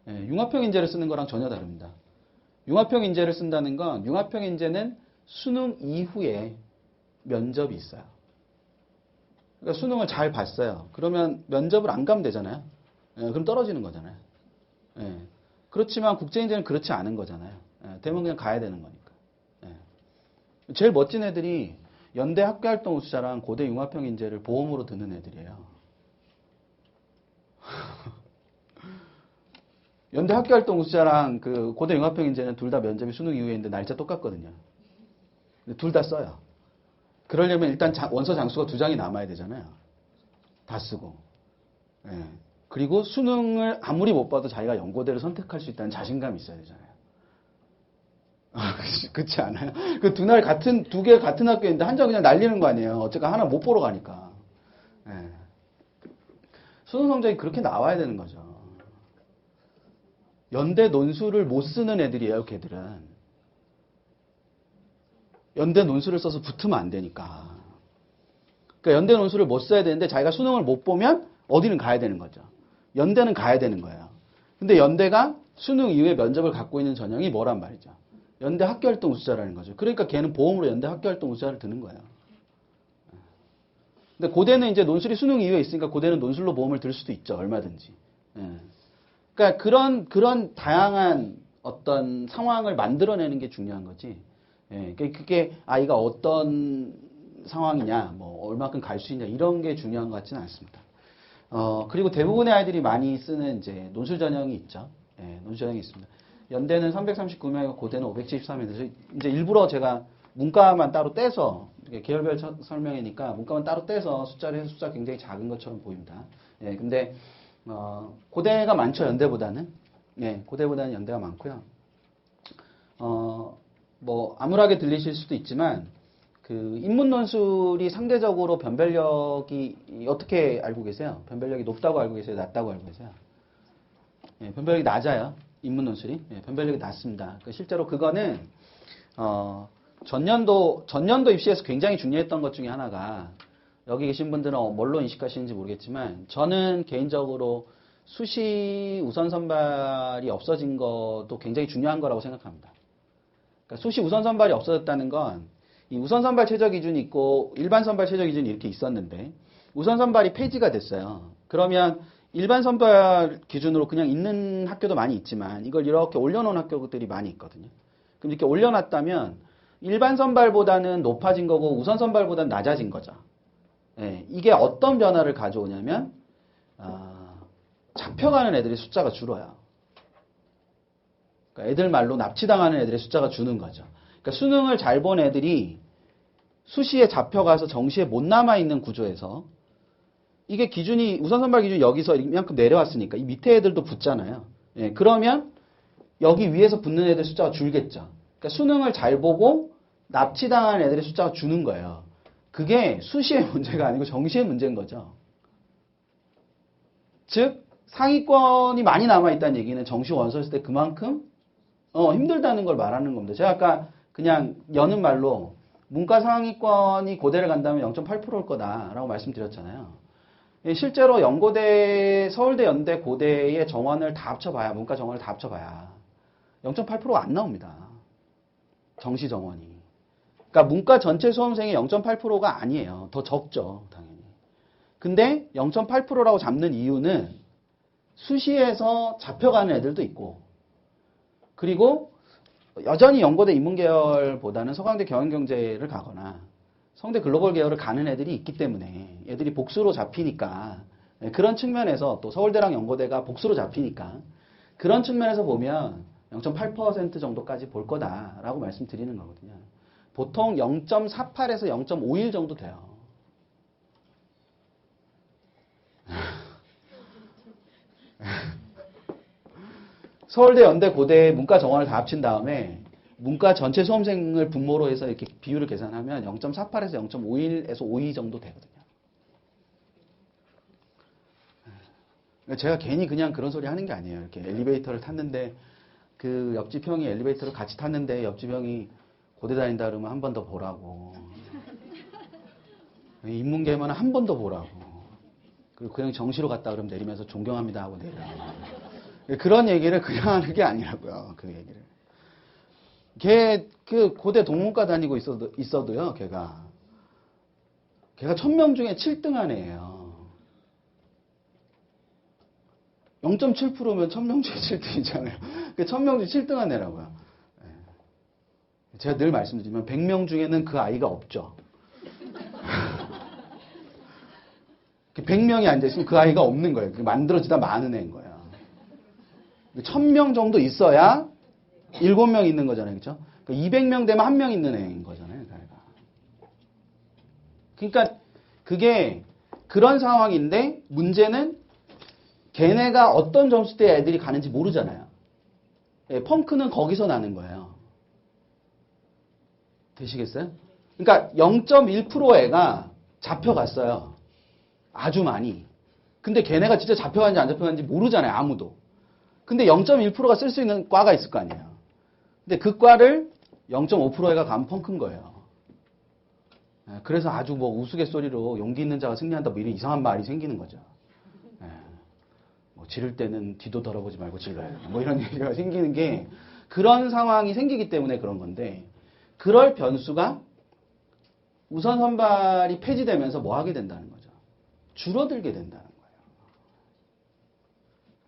예, 융합형 인재를 쓰는 거랑 전혀 다릅니다. 융합형 인재를 쓴다는 건 융합형 인재는 수능 이후에 면접이 있어요. 그러니까 수능을 잘 봤어요. 그러면 면접을 안 가면 되잖아요. 예, 그럼 떨어지는 거잖아요. 예. 그렇지만 국제인재는 그렇지 않은 거잖아요. 예, 되면 그냥 가야 되는 거니까. 예. 제일 멋진 애들이 연대 학교활동 우수자랑 고대 융합형 인재를 보험으로 드는 애들이에요. 연대 학교활동 우수자랑 그 고대 융합형 인재는 둘 다 면접이 수능 이후에 있는데 날짜 똑같거든요. 둘 다 써요. 그러려면 일단 원서 장수가 2장이 남아야 되잖아요. 다 쓰고. 예. 그리고 수능을 아무리 못 봐도 자기가 연고대를 선택할 수 있다는 자신감이 있어야 되잖아요. 그렇지 않아요? 그 두 개 같은 학교인데 한 장 그냥 날리는 거 아니에요. 어쨌든 하나 못 보러 가니까. 예. 수능 성적이 그렇게 나와야 되는 거죠. 연대 논술을 못 쓰는 애들이에요, 걔들은. 연대 논술을 써서 붙으면 안 되니까. 그러니까 연대 논술을 못 써야 되는데 자기가 수능을 못 보면 어디는 가야 되는 거죠. 연대는 가야 되는 거예요. 근데 연대가 수능 이후에 면접을 갖고 있는 전형이 뭐란 말이죠. 연대 학교활동 우수자라는 거죠. 그러니까 걔는 보험으로 연대 학교활동 우수자를 드는 거예요. 근데 고대는 이제 논술이 수능 이후에 있으니까 고대는 논술로 보험을 들 수도 있죠. 얼마든지. 예. 그러니까 그런 다양한 어떤 상황을 만들어내는 게 중요한 거지. 예. 그게 아이가 어떤 상황이냐, 뭐 얼마큼 갈 수 있냐 이런 게 중요한 것 같지는 않습니다. 그리고 대부분의 아이들이 많이 쓰는 이제 논술 전형이 있죠. 예, 논술 전형이 있습니다. 연대는 339명이고 고대는 573명인데 이제 일부러 제가 문과만 따로 떼서 계열별 설명이니까 문과만 따로 떼서 숫자를 해서 숫자 굉장히 작은 것처럼 보입니다. 예, 근데 고대가 많죠, 연대보다는. 예, 고대보다는 연대가 많고요. 뭐 암울하게 들리실 수도 있지만 그 인문 논술이 상대적으로 변별력이 어떻게 알고 계세요? 변별력이 높다고 알고 계세요? 낮다고 알고 계세요? 예, 변별력이 낮아요. 인문 논술이. 예, 변별력이 낮습니다. 실제로 그거는 전년도 입시에서 굉장히 중요했던 것 중에 하나가 여기 계신 분들은 뭘로 인식하시는지 모르겠지만 저는 개인적으로 수시 우선 선발이 없어진 것도 굉장히 중요한 거라고 생각합니다. 그러니까 수시 우선 선발이 없어졌다는 건 이 우선 선발 최저 기준이 있고 일반 선발 최저 기준이 이렇게 있었는데 우선 선발이 폐지가 됐어요. 그러면 일반 선발 기준으로 그냥 있는 학교도 많이 있지만 이걸 이렇게 올려놓은 학교들이 많이 있거든요. 그럼 이렇게 올려놨다면 일반 선발보다는 높아진 거고 우선 선발보다는 낮아진 거죠. 예, 이게 어떤 변화를 가져오냐면 잡혀가는 애들의 숫자가 줄어요. 그러니까 애들 말로 납치당하는 애들의 숫자가 주는 거죠. 그러니까 수능을 잘 본 애들이 수시에 잡혀가서 정시에 못 남아있는 구조에서 이게 기준이 우선 선발 기준이 여기서 이만큼 내려왔으니까 이 밑에 애들도 붙잖아요. 예, 그러면 여기 위에서 붙는 애들 숫자가 줄겠죠. 그러니까 수능을 잘 보고 납치당한 애들의 숫자가 주는 거예요. 그게 수시의 문제가 아니고 정시의 문제인 거죠. 즉 상위권이 많이 남아있다는 얘기는 정시 원서였을 때 그만큼 힘들다는 걸 말하는 겁니다. 제가 아까 그냥 여는 말로 문과 상위권이 고대를 간다면 0.8%일 거다라고 말씀드렸잖아요. 실제로 연고대, 서울대, 연대, 고대의 정원을 다 합쳐봐야 문과 정원을 다 합쳐봐야 0.8%가 안 나옵니다. 정시 정원이. 그러니까 문과 전체 수험생의 0.8%가 아니에요. 더 적죠, 당연히. 근데 0.8%라고 잡는 이유는 수시에서 잡혀가는 애들도 있고 그리고 여전히 연고대 인문계열보다는 서강대 경영경제를 가거나 성대 글로벌 계열을 가는 애들이 있기 때문에 애들이 복수로 잡히니까 그런 측면에서 또 서울대랑 연고대가 복수로 잡히니까 그런 측면에서 보면 0.8% 정도까지 볼 거다라고 말씀드리는 거거든요. 보통 0.48에서 0.51 정도 돼요. 서울대, 연대, 고대 문과 정원을 다 합친 다음에 문과 전체 수험생을 분모로 해서 이렇게 비율을 계산하면 0.48에서 0.51에서 52 정도 되거든요. 제가 괜히 그냥 그런 소리 하는 게 아니에요. 이렇게 엘리베이터를 탔는데 그 옆집 형이 엘리베이터를 같이 탔는데 옆집 형이 고대 다닌다 그러면 한 번 더 보라고. 인문계면 한 번 더 보라고. 그리고 그냥 정시로 갔다 그러면 내리면서 존경합니다 하고 내려요. 그런 얘기를 그냥 하는 게 아니라고요. 그 얘기를. 걔 그 고대 동문과 다니고 있어도요. 걔가 1000명 중에 7등한 애예요. 0.7%면 1000명 중에 7등이잖아요. 1000명 중에 7등한 애라고요. 제가 늘 말씀드리면 100명 중에는 그 아이가 없죠. 100명이 앉아있으면 그 아이가 없는 거예요. 만들어지다 많은 애인 거예요. 1000명 정도 있어야 7명 있는 거잖아요. 그렇죠? 200명 되면 1명 있는 애인 거잖아요. 그러니까 그게 그런 상황인데 문제는 걔네가 어떤 점수대에 애들이 가는지 모르잖아요. 펑크는 거기서 나는 거예요. 되시겠어요? 그러니까 0.1% 애가 잡혀갔어요. 아주 많이. 근데 걔네가 진짜 잡혀갔는지 안 잡혀갔는지 모르잖아요. 아무도. 근데 0.1%가 쓸 수 있는 과가 있을 거 아니에요. 근데 그 과를 0.5%애가 가면 펑크인 거예요. 그래서 아주 뭐 우스갯소리로 용기 있는 자가 승리한다 뭐 이런 이상한 말이 생기는 거죠. 뭐 지를 때는 뒤도 돌아보지 말고 질러야 돼. 뭐 이런 얘기가 생기는 게 그런 상황이 생기기 때문에 그런 건데 그럴 변수가 우선 선발이 폐지되면서 뭐 하게 된다는 거죠. 줄어들게 된다는 거예요.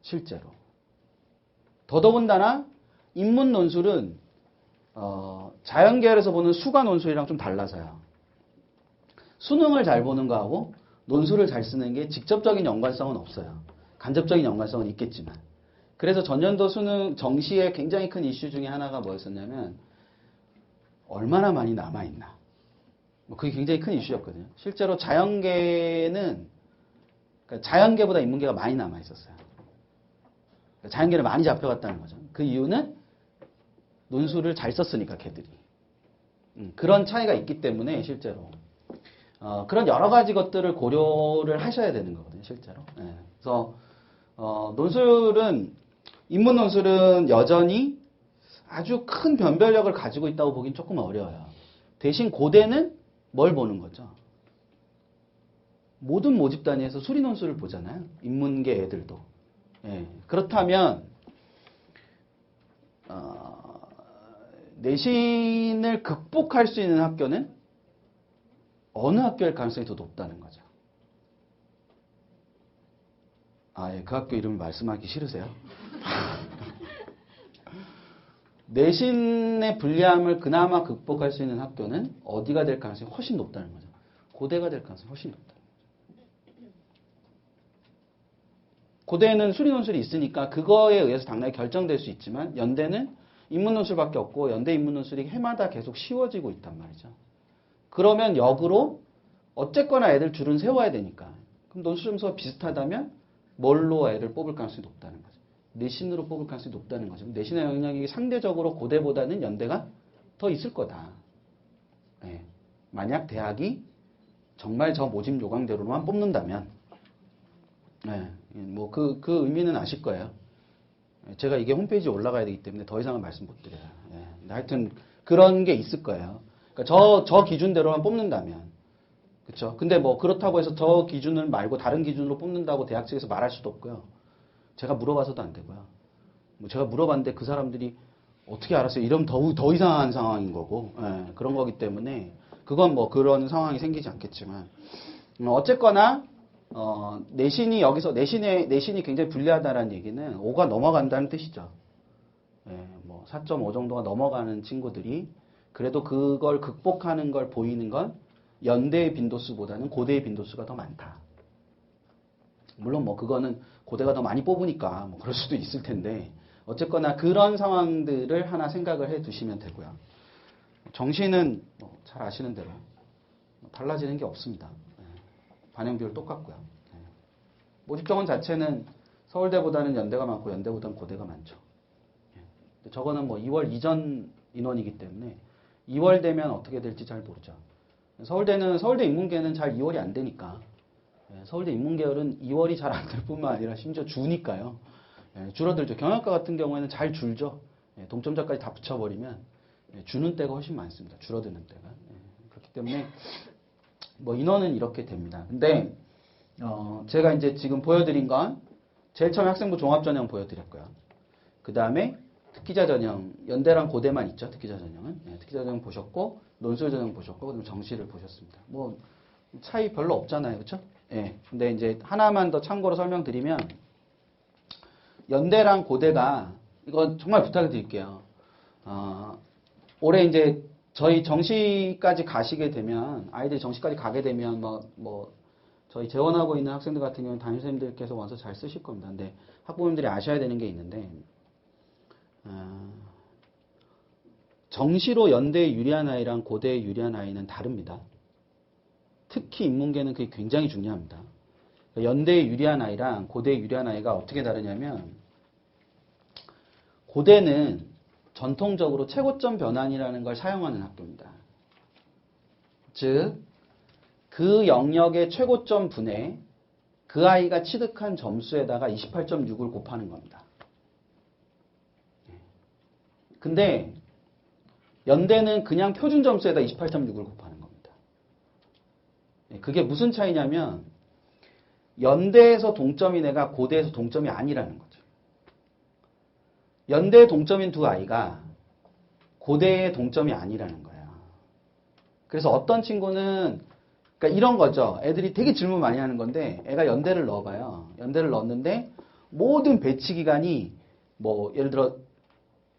실제로. 더더군다나 인문 논술은 자연계열에서 보는 수가 논술이랑 좀 달라서요. 수능을 잘 보는 거하고 논술을 잘 쓰는 게 직접적인 연관성은 없어요. 간접적인 연관성은 있겠지만. 그래서 전년도 수능 정시의 굉장히 큰 이슈 중에 하나가 뭐였었냐면 얼마나 많이 남아있나. 그게 굉장히 큰 이슈였거든요. 실제로 자연계는 그러니까 자연계보다 인문계가 많이 남아있었어요. 그러니까 자연계를 많이 잡혀갔다는 거죠. 그 이유는 논술을 잘 썼으니까 걔들이. 그런 차이가 있기 때문에 실제로 그런 여러 가지 것들을 고려를 하셔야 되는 거거든요. 실제로. 그래서 논술은 인문 논술은 여전히 아주 큰 변별력을 가지고 있다고 보긴 조금 어려워요. 대신 고대는 뭘 보는 거죠? 모든 모집 단위에서 수리 논술을 보잖아요. 인문계 애들도. 예, 그렇다면 내신을 극복할 수 있는 학교는 어느 학교일 가능성이 더 높다는 거죠. 아, 예, 그 학교 이름을 말씀하기 싫으세요? 내신의 불리함을 그나마 극복할 수 있는 학교는 어디가 될 가능성이 훨씬 높다는 거죠. 고대가 될 가능성이 훨씬 높다. 고대는 수리 논술이 있으니까 그거에 의해서 당연히 결정될 수 있지만 연대는 인문 논술밖에 없고 연대 인문 논술이 해마다 계속 쉬워지고 있단 말이죠. 그러면 역으로 어쨌거나 애들 줄은 세워야 되니까 그럼 논술 점수가 비슷하다면 뭘로 애를 뽑을 가능성이 높다는 거죠. 내신으로 뽑을 가능성이 높다는 거죠. 내신의 영향력이 상대적으로 고대보다는 연대가 더 있을 거다. 네. 만약 대학이 정말 저 모집 요강대로만 뽑는다면 네. 뭐 그 의미는 아실 거예요. 제가 이게 홈페이지에 올라가야 되기 때문에 더 이상은 말씀 못 드려요. 네. 하여튼 그런 게 있을 거예요. 그러니까 저 기준대로만 뽑는다면 그렇죠. 근데 뭐 그렇다고 해서 저 기준을 말고 다른 기준으로 뽑는다고 대학 측에서 말할 수도 없고요. 제가 물어봐서도 안 되고요. 뭐 제가 물어봤는데 그 사람들이 어떻게 알았어요? 이러면 더 이상한 상황인 거고 예, 그런 거기 때문에 그건 뭐 그런 상황이 생기지 않겠지만 어쨌거나 내신이 여기서 내신이 굉장히 불리하다는 얘기는 5가 넘어간다는 뜻이죠. 예, 뭐 4.5 정도가 넘어가는 친구들이 그래도 그걸 극복하는 걸 보이는 건 연대의 빈도수보다는 고대의 빈도수가 더 많다. 물론 뭐 그거는 고대가 더 많이 뽑으니까 뭐 그럴 수도 있을 텐데 어쨌거나 그런 상황들을 하나 생각을 해 두시면 되고요. 정시는 뭐 잘 아시는 대로 달라지는 게 없습니다. 반영 비율 똑같고요. 모집 정원 자체는 서울대보다는 연대가 많고 연대보다는 고대가 많죠. 저거는 뭐 2월 이전 인원이기 때문에 2월 되면 어떻게 될지 잘 모르죠. 서울대 인문계는 잘 2월이 안 되니까 서울대 인문계열은 2월이 잘 안 될 뿐만 아니라 심지어 주니까요. 줄어들죠. 경영학과 같은 경우에는 잘 줄죠. 동점자까지 다 붙여버리면 주는 때가 훨씬 많습니다. 줄어드는 때가. 그렇기 때문에 뭐 인원은 이렇게 됩니다. 근데 제가 이제 지금 보여드린 건 제일 처음에 학생부 종합전형 보여드렸고요. 그 다음에 특기자 전형, 연대랑 고대만 있죠. 특기자 전형은. 특기자 전형 보셨고 논술 전형 보셨고 그다음에 정시를 보셨습니다. 뭐 차이 별로 없잖아요. 그렇죠? 예. 근데 이제 하나만 더 참고로 설명드리면 연대랑 고대가 이거 정말 부탁을 드릴게요. 올해 이제 저희 정시까지 가시게 되면 아이들이 정시까지 가게 되면 뭐 저희 재원하고 있는 학생들 같은 경우는 담임선생님들께서 와서 잘 쓰실 겁니다. 근데 학부모님들이 아셔야 되는 게 있는데 정시로 연대에 유리한 아이랑 고대에 유리한 아이는 다릅니다. 특히 인문계는 그게 굉장히 중요합니다. 연대에 유리한 아이랑 고대에 유리한 아이가 어떻게 다르냐면 고대는 전통적으로 최고점 변환이라는 걸 사용하는 학교입니다. 즉, 그 영역의 최고점 분에 그 아이가 취득한 점수에다가 28.6을 곱하는 겁니다. 근데 연대는 그냥 표준 점수에다 28.6을 곱하는 겁니다. 그게 무슨 차이냐면 연대에서 동점인 애가 고대에서 동점이 아니라는 거죠. 연대에 동점인 두 아이가 고대에 동점이 아니라는 거예요. 그래서 어떤 친구는 그러니까 이런 거죠. 애들이 되게 질문 많이 하는 건데 애가 연대를 넣어봐요. 연대를 넣었는데 모든 배치 기간이 뭐 예를 들어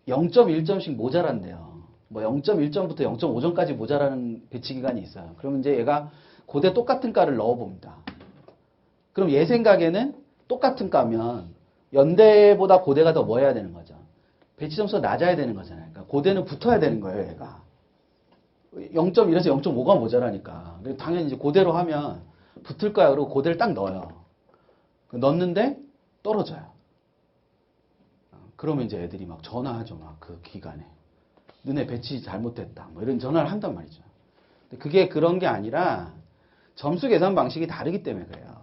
0.1점씩 모자란대요. 뭐 0.1점부터 0.5점까지 모자라는 배치 기간이 있어요. 그러면 이제 얘가 고대 똑같은 과를 넣어봅니다. 그럼 얘 생각에는 똑같은 과면 연대보다 고대가 더 뭐 해야 되는 거죠? 배치 점수가 낮아야 되는 거잖아요. 그러니까 고대는 붙어야 되는 거예요, 얘가. 0.1에서 0.5가 모자라니까. 당연히 이제 고대로 하면 붙을 거야. 그러고 고대를 딱 넣어요. 넣는데 떨어져요. 그러면 이제 애들이 막 전화하죠. 막 그 기간에. 너네 배치 잘못됐다. 뭐 이런 전화를 한단 말이죠. 근데 그게 그런 게 아니라 점수 계산 방식이 다르기 때문에 그래요.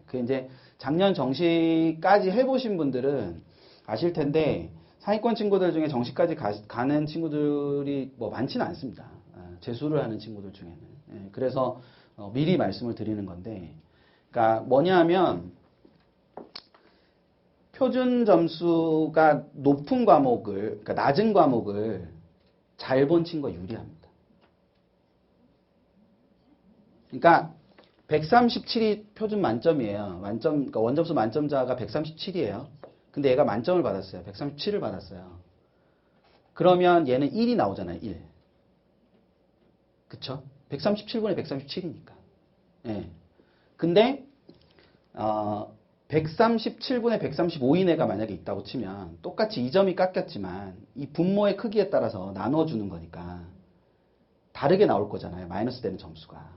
그 이제 작년 정시까지 해보신 분들은 아실 텐데 상위권 친구들 중에 정시까지 가는 친구들이 뭐 많지는 않습니다. 재수를 하는 친구들 중에는. 예, 그래서 미리 말씀을 드리는 건데, 그러니까 뭐냐 하면 표준 점수가 높은 과목을, 그러니까 낮은 과목을 잘 본 친구가 유리합니다. 그러니까 137이 표준 만점이에요. 그러니까 원점수 만점자가 137이에요. 근데 얘가 만점을 받았어요. 137을 받았어요. 그러면 얘는 1이 나오잖아요. 1. 그쵸? 137분의 137이니까. 예. 근데 137분의 135 이내가 만약에 있다고 치면 똑같이 2점이 깎였지만 이 분모의 크기에 따라서 나눠주는 거니까 다르게 나올 거잖아요. 마이너스 되는 점수가.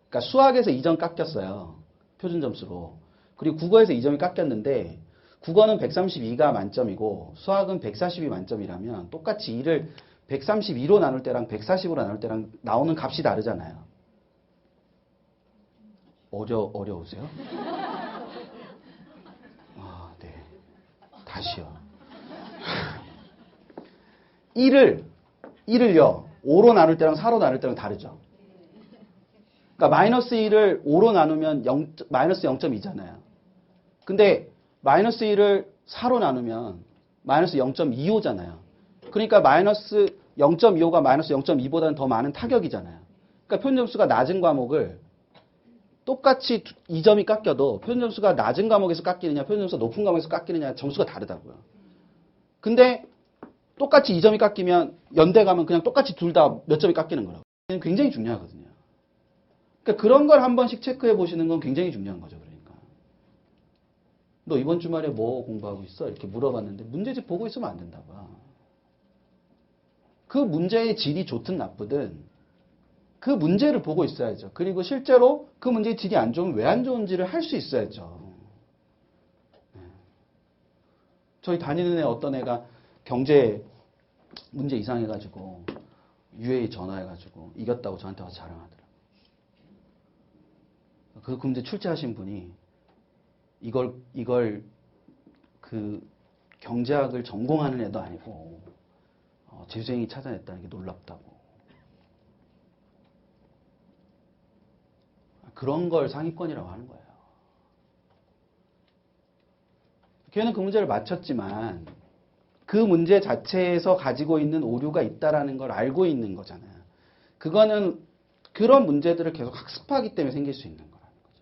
그러니까 수학에서 2점 깎였어요. 표준 점수로. 그리고 국어에서 2점이 깎였는데 국어는 132가 만점이고 수학은 140이 만점이라면 똑같이 2를 132로 나눌 때랑 140으로 나눌 때랑 나오는 값이 다르잖아요. 어려우세요? 네. 다시요. 1을요. 5로 나눌 때랑 4로 나눌 때랑 다르죠. 그러니까 마이너스 1을 5로 나누면 마이너스 0.2잖아요. 근데 마이너스 1을 4로 나누면 마이너스 0.25잖아요. 그러니까 마이너스 0.25가 마이너스 0.2보다는 더 많은 타격이잖아요. 그러니까 표준점수가 낮은 과목을 똑같이 2점이 깎여도 표준점수가 낮은 과목에서 깎이느냐 표준점수가 높은 과목에서 깎이느냐 점수가 다르다고요. 근데 똑같이 2점이 깎이면 연대 가면 그냥 똑같이 둘 다 몇 점이 깎이는 거라고. 굉장히 중요하거든요. 그러니까 그런 걸 한 번씩 체크해 보시는 건 굉장히 중요한 거죠. 그러니까 너 이번 주말에 뭐 공부하고 있어? 이렇게 물어봤는데 문제집 보고 있으면 안 된다고요. 그 문제의 질이 좋든 나쁘든 그 문제를 보고 있어야죠. 그리고 실제로 그 문제의 질이 안 좋으면 왜 안 좋은지를 할 수 있어야죠. 저희 다니는 애 어떤 애가 경제 문제 이상해가지고 UA 전화해가지고 이겼다고 저한테 와서 자랑하더라고요. 그 문제 출제하신 분이 이걸 그 경제학을 전공하는 애도 아니고 재수생이 찾아냈다는 게 놀랍다고. 그런 걸 상위권이라고 하는 거예요. 걔는 그 문제를 맞췄지만 그 문제 자체에서 가지고 있는 오류가 있다라는 걸 알고 있는 거잖아요. 그거는 그런 문제들을 계속 학습하기 때문에 생길 수 있는 거라는 거죠.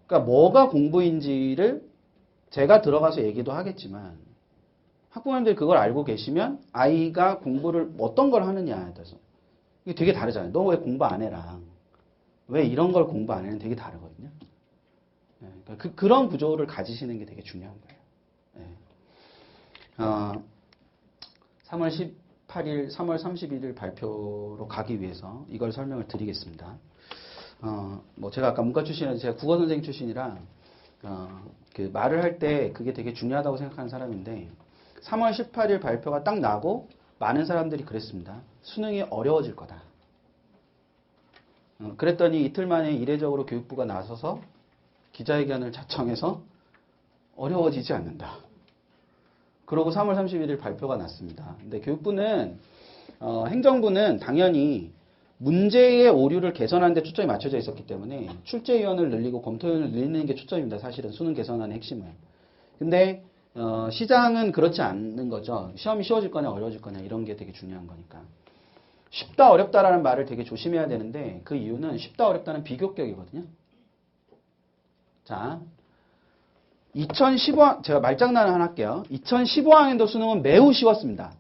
그러니까 뭐가 공부인지를 제가 들어가서 얘기도 하겠지만 학부모님들이 그걸 알고 계시면 아이가 공부를 어떤 걸 하느냐에 따라서 이게 되게 다르잖아요. 너 왜 공부 안 해랑 왜 이런 걸 공부 안 해는 되게 다르거든요. 그러니까 그런 구조를 가지시는 게 되게 중요한 거예요. 3월 18일, 3월 31일 발표로 가기 위해서 이걸 설명을 드리겠습니다. 뭐 제가 아까 문과 출신이라 제가 국어 선생님 출신이라 그 말을 할 때 그게 되게 중요하다고 생각하는 사람인데 3월 18일 발표가 딱 나고 많은 사람들이 그랬습니다. 수능이 어려워질 거다. 그랬더니 이틀 만에 이례적으로 교육부가 나서서 기자회견을 자청해서 어려워지지 않는다. 그러고 3월 31일 발표가 났습니다. 근데 교육부는 행정부는 당연히 문제의 오류를 개선하는 데 초점이 맞춰져 있었기 때문에 출제위원을 늘리고 검토위원을 늘리는 게 초점입니다. 사실은 수능 개선안의 핵심은. 근데 시장은 그렇지 않는 거죠. 시험이 쉬워질 거냐 어려워질 거냐 이런 게 되게 중요한 거니까. 쉽다 어렵다라는 말을 되게 조심해야 되는데 그 이유는 쉽다 어렵다는 비교격이거든요. 자, 2015 제가 말장난을 하나 할게요. 2015학년도 수능은 매우 쉬웠습니다.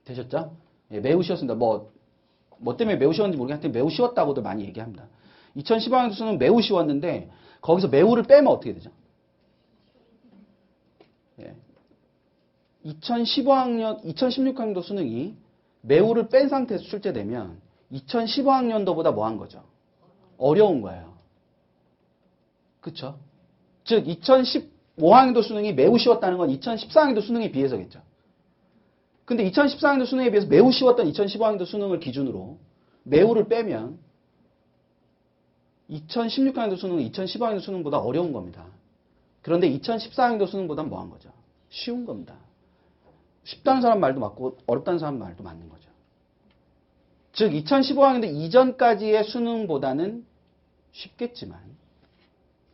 되셨죠? 예, 매우 쉬웠습니다. 뭐 때문에 매우 쉬웠는지 모르겠는데 매우 쉬웠다고도 많이 얘기합니다. 2015학년도 수능은 매우 쉬웠는데 거기서 매우를 빼면 어떻게 되죠? 예. 2016학년도 수능이 매우를 뺀 상태에서 출제되면 2015학년도보다 뭐 한 거죠? 어려운 거예요. 그쵸? 즉 2015학년도 수능이 매우 쉬웠다는 건 2014학년도 수능에 비해서겠죠. 근데 2014학년도 수능에 비해서 매우 쉬웠던 2015학년도 수능을 기준으로 매우를 빼면 2016학년도 수능은 2015학년도 수능보다 어려운 겁니다. 그런데 2014학년도 수능보다는 뭐 한 거죠? 쉬운 겁니다. 쉽다는 사람 말도 맞고 어렵다는 사람 말도 맞는 거죠. 즉 2015학년도 이전까지의 수능보다는 쉽겠지만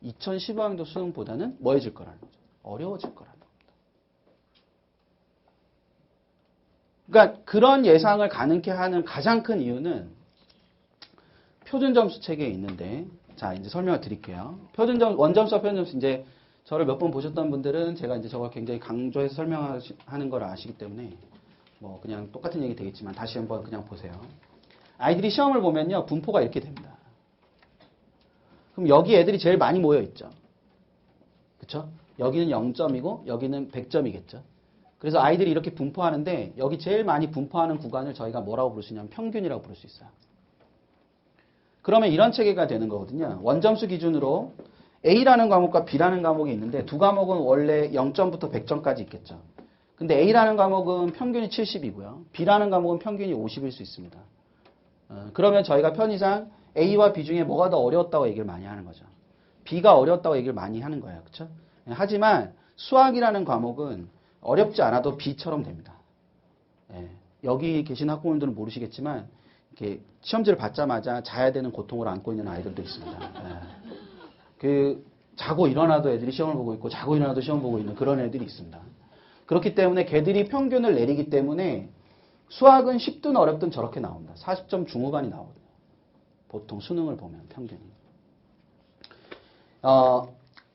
2015학년도 수능보다는 뭐해질 거라는 거죠. 어려워질 거라는 겁니다. 그러니까 그런 예상을 가능케 하는 가장 큰 이유는 표준점수 체계에 있는데, 자 이제 설명을 드릴게요. 원점수와 표준점수, 이제 저를 몇 번 보셨던 분들은 제가 이제 저걸 굉장히 강조해서 설명하는 걸 아시기 때문에 뭐 그냥 똑같은 얘기 되겠지만 다시 한번 그냥 보세요. 아이들이 시험을 보면요, 분포가 이렇게 됩니다. 그럼 여기 애들이 제일 많이 모여 있죠. 그렇죠? 여기는 0점이고 여기는 100점이겠죠. 그래서 아이들이 이렇게 분포하는데 여기 제일 많이 분포하는 구간을 저희가 뭐라고 부를 수 있냐면 평균이라고 부를 수 있어요. 그러면 이런 체계가 되는 거거든요. 원점수 기준으로 A라는 과목과 B라는 과목이 있는데 두 과목은 원래 0점부터 100점까지 있겠죠. 근데 A라는 과목은 평균이 70이고요. B라는 과목은 평균이 50일 수 있습니다. 그러면 저희가 편의상 A와 B 중에 뭐가 더 어려웠다고 얘기를 많이 하는 거죠. B가 어려웠다고 얘기를 많이 하는 거예요. 그렇죠? 하지만 수학이라는 과목은 어렵지 않아도 B처럼 됩니다. 여기 계신 학부모님들은 모르시겠지만 이렇게 시험지를 받자마자 자야 되는 고통을 안고 있는 아이들도 있습니다. 자고 일어나도 애들이 시험을 보고 있고 자고 일어나도 시험 보고 있는 그런 애들이 있습니다. 그렇기 때문에 걔들이 평균을 내리기 때문에 수학은 쉽든 어렵든 저렇게 나옵니다. 40점 중후반이 나오거든요. 보통 수능을 보면 평균이.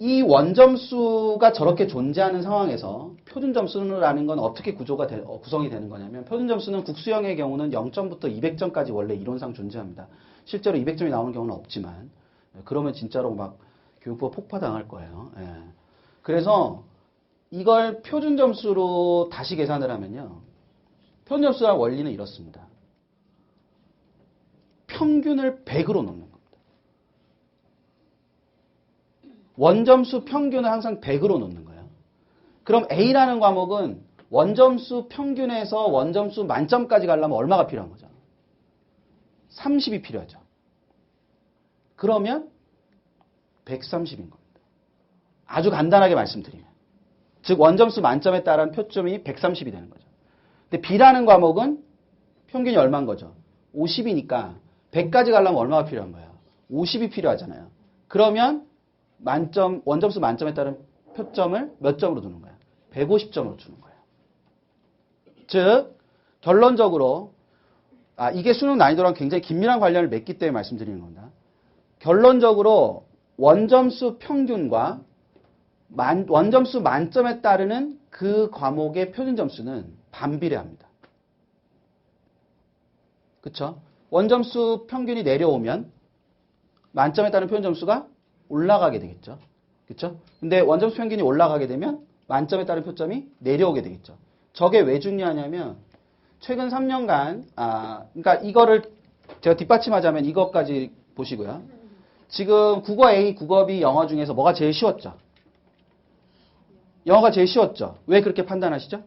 이 원점수가 저렇게 존재하는 상황에서 표준점수라는 건 어떻게 구성이 되는 거냐면, 표준점수는 국수형의 경우는 0점부터 200점까지 원래 이론상 존재합니다. 실제로 200점이 나오는 경우는 없지만, 그러면 진짜로 막 교육부가 폭파당할 거예요. 그래서 이걸 표준점수로 다시 계산을 하면요, 표준점수의 원리는 이렇습니다. 평균을 100으로 놓는 겁니다. 원점수 평균을 항상 100으로 놓는 거예요. 그럼 A라는 과목은 원점수 평균에서 원점수 만점까지 가려면 얼마가 필요한 거죠? 30이 필요하죠. 그러면 130인 겁니다. 아주 간단하게 말씀드리면. 즉 원점수 만점에 따른 표점이 130이 되는 거죠. 근데 B라는 과목은 평균이 얼마인 거죠? 50이니까 100까지 가려면 얼마가 필요한 거예요? 50이 필요하잖아요. 그러면 원점수 만점에 따른 표점을 몇 점으로 두는 거예요? 150점으로 주는 거예요. 즉 결론적으로 이게 수능 난이도랑 굉장히 긴밀한 관련을 맺기 때문에 말씀드리는 겁니다. 결론적으로 원점수 평균과 원점수 만점에 따르는 그 과목의 표준점수는 반비례합니다. 그렇죠? 원점수 평균이 내려오면 만점에 따른 표준점수가 올라가게 되겠죠. 그렇죠? 근데 원점수 평균이 올라가게 되면 만점에 따른 표점이 내려오게 되겠죠. 저게 왜 중요하냐면 최근 3년간 그러니까 이거를 제가 뒷받침하자면 이것까지 보시고요. 지금 국어 A, 국어 B, 영어 중에서 뭐가 제일 쉬웠죠? 영어가 제일 쉬웠죠. 왜 그렇게 판단하시죠?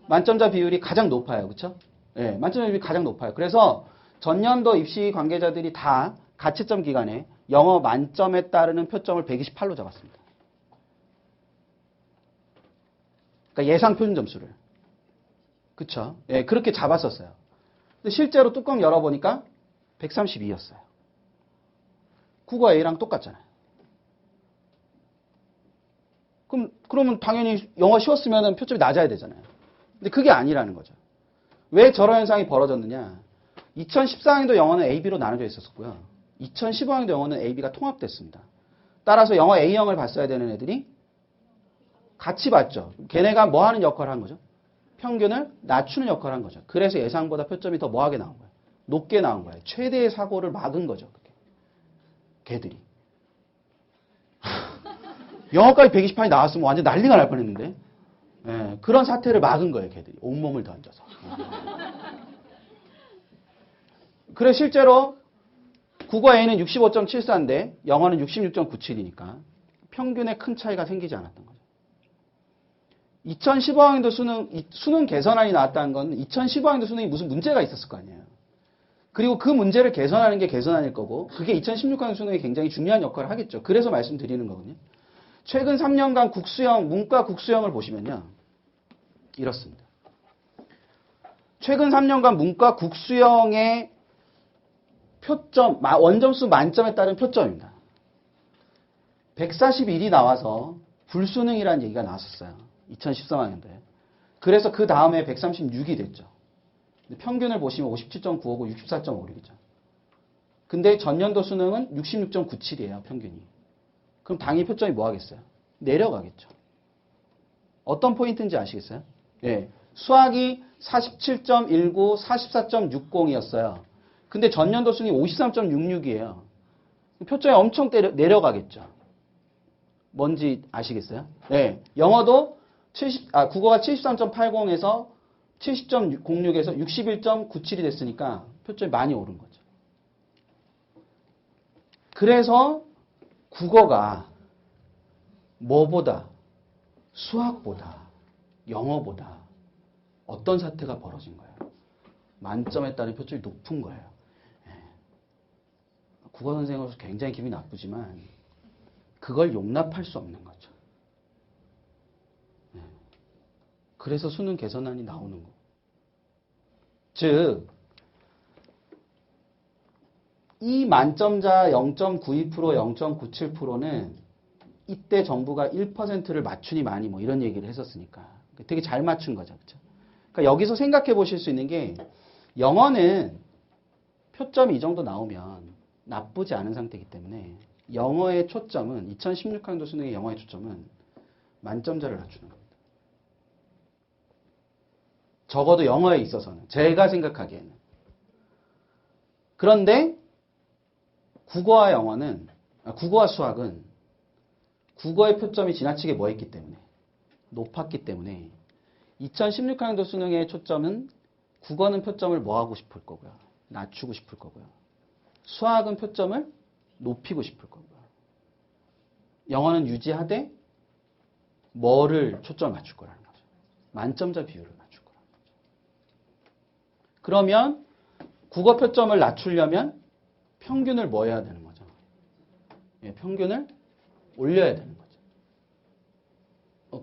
만점자 비율이 가장 높아요. 그렇죠? 네, 만점자 비율이 가장 높아요. 그래서 전년도 입시 관계자들이 다 가채점 기간에 영어 만점에 따르는 표점을 128로 잡았습니다. 그러니까 예상 표준 점수를. 그쵸? 예, 그렇게 잡았었어요. 근데 실제로 뚜껑 열어보니까 132였어요. 국어 A랑 똑같잖아요. 그러면 당연히 영어 쉬웠으면 표점이 낮아야 되잖아요. 근데 그게 아니라는 거죠. 왜 저런 현상이 벌어졌느냐? 2014학년도 영어는 A, B로 나눠져 있었고요. 2015학년도 영어는 A, B가 통합됐습니다. 따라서 영어 A형을 봤어야 되는 애들이 같이 봤죠. 걔네가 뭐 하는 역할을 한 거죠? 평균을 낮추는 역할을 한 거죠. 그래서 예상보다 표점이 더 뭐하게 나온 거예요? 높게 나온 거예요. 최대의 사고를 막은 거죠. 그게. 걔들이. 영어까지 128이 나왔으면 완전 난리가 날 뻔했는데 그런 사태를 막은 거예요. 걔들이. 온몸을 던져서. 그래 실제로 국어 A는 65.74인데 영어는 66.97이니까 평균에 큰 차이가 생기지 않았던 거죠. 2015학년도 수능 개선안이 나왔다는 건 2015학년도 수능이 무슨 문제가 있었을 거 아니에요. 그리고 그 문제를 개선하는 게 개선안일 거고 그게 2016학년 수능에 굉장히 중요한 역할을 하겠죠. 그래서 말씀드리는 거거든요. 최근 3년간 국수형, 문과 국수형을 보시면요. 이렇습니다. 최근 3년간 문과 국수형의 표점, 원점수 만점에 따른 표점입니다. 141이 나와서 불수능이라는 얘기가 나왔었어요. 2013학년도에. 그래서 그 다음에 136이 됐죠. 평균을 보시면 57.959, 64.56이죠. 근데 전년도 수능은 66.97이에요, 평균이. 그럼 당연히 표점이 뭐 하겠어요? 내려가겠죠. 어떤 포인트인지 아시겠어요? 예. 수학이 47.19, 44.60이었어요. 근데 전년도 수능이 53.66이에요. 표점이 엄청 내려가겠죠. 뭔지 아시겠어요? 네. 영어도 국어가 73.80에서 70.06에서 61.97이 됐으니까 표점이 많이 오른 거죠. 그래서 국어가 뭐보다, 수학보다, 영어보다 어떤 사태가 벌어진 거예요? 만점에 따른 표점이 높은 거예요. 국어 선생으로서 굉장히 기분이 나쁘지만 그걸 용납할 수 없는 거죠. 그래서 수능 개선안이 나오는 거. 즉, 이 만점자 0.92%, 0.97%는 이때 정부가 1%를 맞추니 많이 뭐 이런 얘기를 했었으니까 되게 잘 맞춘 거죠. 그렇죠? 그러니까 여기서 생각해 보실 수 있는 게 영어는 표점이 이 정도 나오면 나쁘지 않은 상태이기 때문에 영어의 초점은 2016학년도 수능의 영어의 초점은 만점자를 낮추는 겁니다. 적어도 영어에 있어서는 제가 생각하기에는. 그런데 국어와 수학은 국어의 표점이 지나치게 뭐했기 때문에 높았기 때문에 2016학년도 수능의 초점은 국어는 표점을 뭐하고 싶을 거고요. 낮추고 싶을 거고요. 수학은 표점을 높이고 싶을 거고요. 영어는 유지하되 뭐를 초점을 맞출 거라는 거죠. 만점자 비율을 맞출 거라는 거죠. 그러면 국어 표점을 낮추려면 평균을 뭐 해야 되는 거죠? 예, 평균을 올려야 되는 거죠.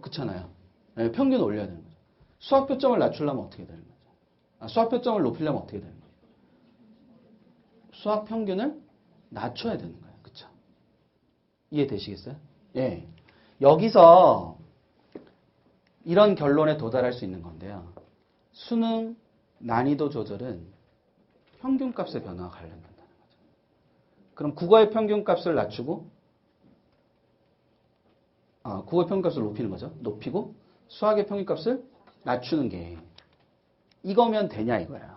그렇잖아요. 예, 평균을 올려야 되는 거죠. 수학 표점을 낮추려면 어떻게 되는 거죠? 수학 표점을 높이려면 어떻게 되는 거죠? 수학 평균을 낮춰야 되는 거예요. 그렇죠? 이해되시겠어요? 예. 여기서 이런 결론에 도달할 수 있는 건데요. 수능 난이도 조절은 평균값의 변화와 관련된다는 거죠. 그럼 국어의 평균값을 낮추고 국어의 평균값을 높이는 거죠. 높이고 수학의 평균값을 낮추는 게 이거면 되냐 이거야.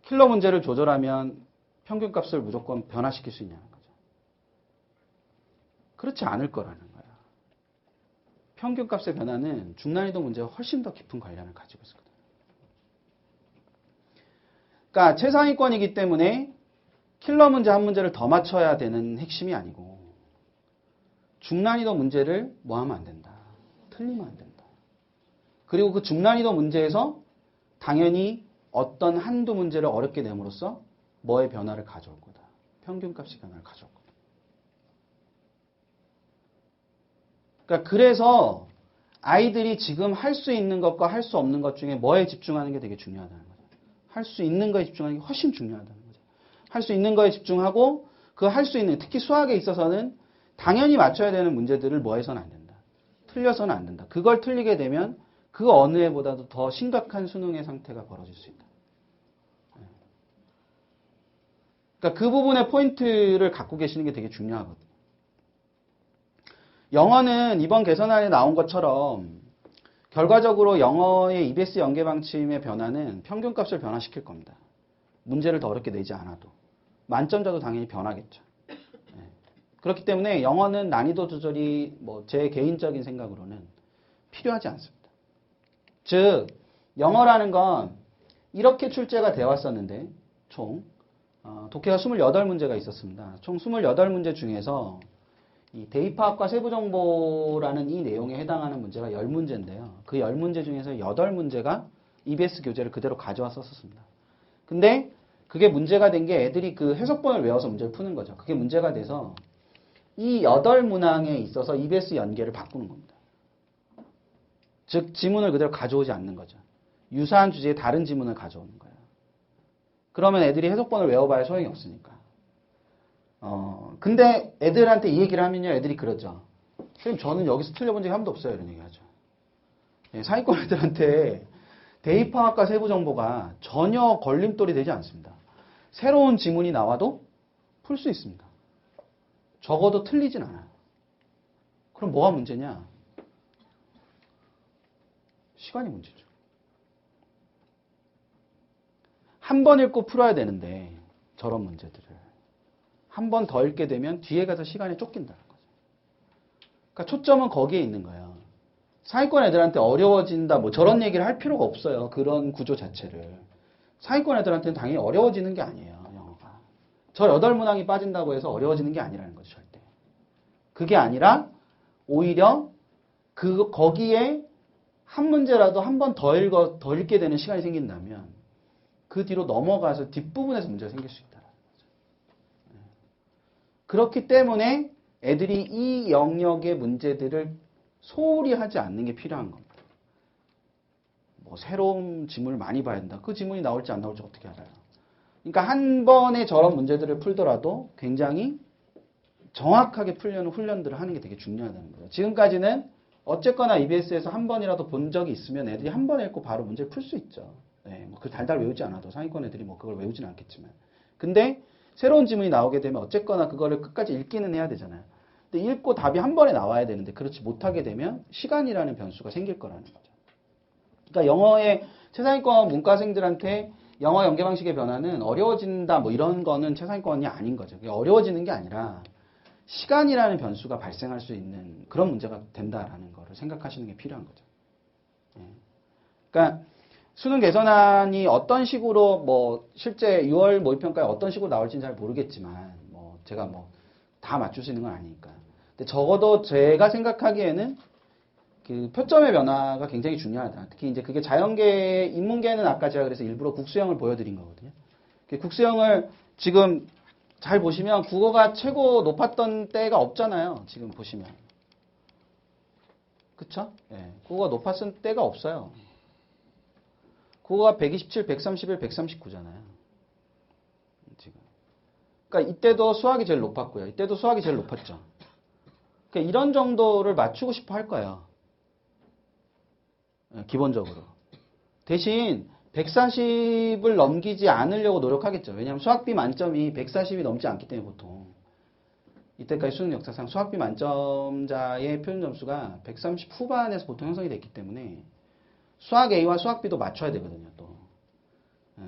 킬러 문제를 조절하면 평균값을 무조건 변화시킬 수 있냐는 거죠. 그렇지 않을 거라는 거야. 평균값의 변화는 중난이도 문제와 훨씬 더 깊은 관련을 가지고 있거든요. 그러니까 최상위권이기 때문에 킬러 문제 한 문제를 더 맞춰야 되는 핵심이 아니고 중난이도 문제를 뭐 하면 안 된다. 틀리면 안 된다. 그리고 그 중난이도 문제에서 당연히 어떤 한두 문제를 어렵게 내므로써 뭐의 변화를 가져올 거다. 평균값의 변화를 가져올 거다. 그러니까 그래서 아이들이 지금 할 수 있는 것과 할 수 없는 것 중에 뭐에 집중하는 게 되게 중요하다는 거죠. 할 수 있는 거에 집중하는 게 훨씬 중요하다는 거죠. 할 수 있는 거에 집중하고 그 할 수 있는 특히 수학에 있어서는 당연히 맞춰야 되는 문제들을 뭐 해서는 안 된다. 틀려서는 안 된다. 그걸 틀리게 되면 그 어느 해보다도 더 심각한 수능의 상태가 벌어질 수 있다. 그러니까 그 부분의 포인트를 갖고 계시는 게 되게 중요하거든요. 영어는 이번 개선안에 나온 것처럼 결과적으로 영어의 EBS 연계 방침의 변화는 평균값을 변화시킬 겁니다. 문제를 더 어렵게 내지 않아도. 만점자도 당연히 변하겠죠. 그렇기 때문에 영어는 난이도 조절이 뭐 제 개인적인 생각으로는 필요하지 않습니다. 즉 영어라는 건 이렇게 출제가 되어 왔었는데 총 독해가 28문제가 있었습니다. 총 28문제 중에서 이 대입파악과 세부정보라는 이 내용에 해당하는 문제가 10문제인데요. 그 10문제 중에서 8문제가 EBS 교재를 그대로 가져왔었습니다. 근데 그게 문제가 된 게 애들이 그 해석본을 외워서 문제를 푸는 거죠. 그게 문제가 돼서 이 8문항에 있어서 EBS 연계를 바꾸는 겁니다. 즉 지문을 그대로 가져오지 않는 거죠. 유사한 주제에 다른 지문을 가져오는 거예요. 그러면 애들이 해석본을 외워봐야 소용이 없으니까. 근데 애들한테 이 얘기를 하면요, 애들이 그러죠. 선생님, 저는 여기서 틀려본 적이 한 번도 없어요. 이런 얘기 하죠. 예, 상위권 애들한테 대입학과 세부 정보가 전혀 걸림돌이 되지 않습니다. 새로운 지문이 나와도 풀 수 있습니다. 적어도 틀리진 않아요. 그럼 뭐가 문제냐? 시간이 문제죠. 한 번 읽고 풀어야 되는데 저런 문제들을 한 번 더 읽게 되면 뒤에 가서 시간이 쫓긴다는 거죠. 그러니까 초점은 거기에 있는 거예요. 상위권 애들한테 어려워진다 뭐 저런 얘기를 할 필요가 없어요. 그런 구조 자체를. 상위권 애들한테는 당연히 어려워지는 게 아니에요. 영어가. 저 8문항이 빠진다고 해서 어려워지는 게 아니라는 거죠. 절대. 그게 아니라 오히려 거기에 한 문제라도 한 번 더 읽게 되는 시간이 생긴다면 그 뒤로 넘어가서 뒷부분에서 문제가 생길 수 있다는 거죠. 그렇기 때문에 애들이 이 영역의 문제들을 소홀히 하지 않는 게 필요한 겁니다. 뭐 새로운 지문을 많이 봐야 된다. 그 지문이 나올지 안 나올지 어떻게 알아요? 그러니까 한 번에 저런 문제들을 풀더라도 굉장히 정확하게 풀려는 훈련들을 하는 게 되게 중요하다는 거예요. 지금까지는 어쨌거나 EBS에서 한 번이라도 본 적이 있으면 애들이 한 번에 읽고 바로 문제를 풀 수 있죠. 네, 뭐 그 달달 외우지 않아도 상위권 애들이 뭐 그걸 외우지는 않겠지만. 근데 새로운 지문이 나오게 되면 어쨌거나 그거를 끝까지 읽기는 해야 되잖아요. 근데 읽고 답이 한 번에 나와야 되는데 그렇지 못하게 되면 시간이라는 변수가 생길 거라는 거죠. 그러니까 영어의 최상위권 문과생들한테 영어 연계 방식의 변화는 어려워진다 뭐 이런 거는 최상위권이 아닌 거죠. 어려워지는 게 아니라 시간이라는 변수가 발생할 수 있는 그런 문제가 된다라는 거를 생각하시는 게 필요한 거죠. 그러니까 수능 개선안이 어떤 식으로 뭐 실제 6월 모의평가에 어떤 식으로 나올지는 잘 모르겠지만 뭐 제가 뭐 다 맞출 수 있는 건 아니니까. 근데 적어도 제가 생각하기에는 그 표점의 변화가 굉장히 중요하다. 특히 이제 그게 자연계, 인문계는 아까 제가 그래서 일부러 국수형을 보여드린 거거든요. 국수형을 지금 잘 보시면 국어가 최고 높았던 때가 없잖아요. 지금 보시면. 그쵸? 예. 국어가 높았을 때가 없어요. 국어가 127, 131, 139잖아요. 지금. 그러니까 이때도 수학이 제일 높았고요. 이때도 수학이 제일 높았죠. 그러니까 이런 정도를 맞추고 싶어 할 거예요. 예, 기본적으로. 대신 140을 넘기지 않으려고 노력하겠죠. 왜냐하면 수학비 만점이 140이 넘지 않기 때문에 보통. 이때까지 수능 역사상 수학비 만점자의 표준 점수가 130 후반에서 보통 형성이 됐기 때문에 수학 A와 수학 B도 맞춰야 되거든요. 또.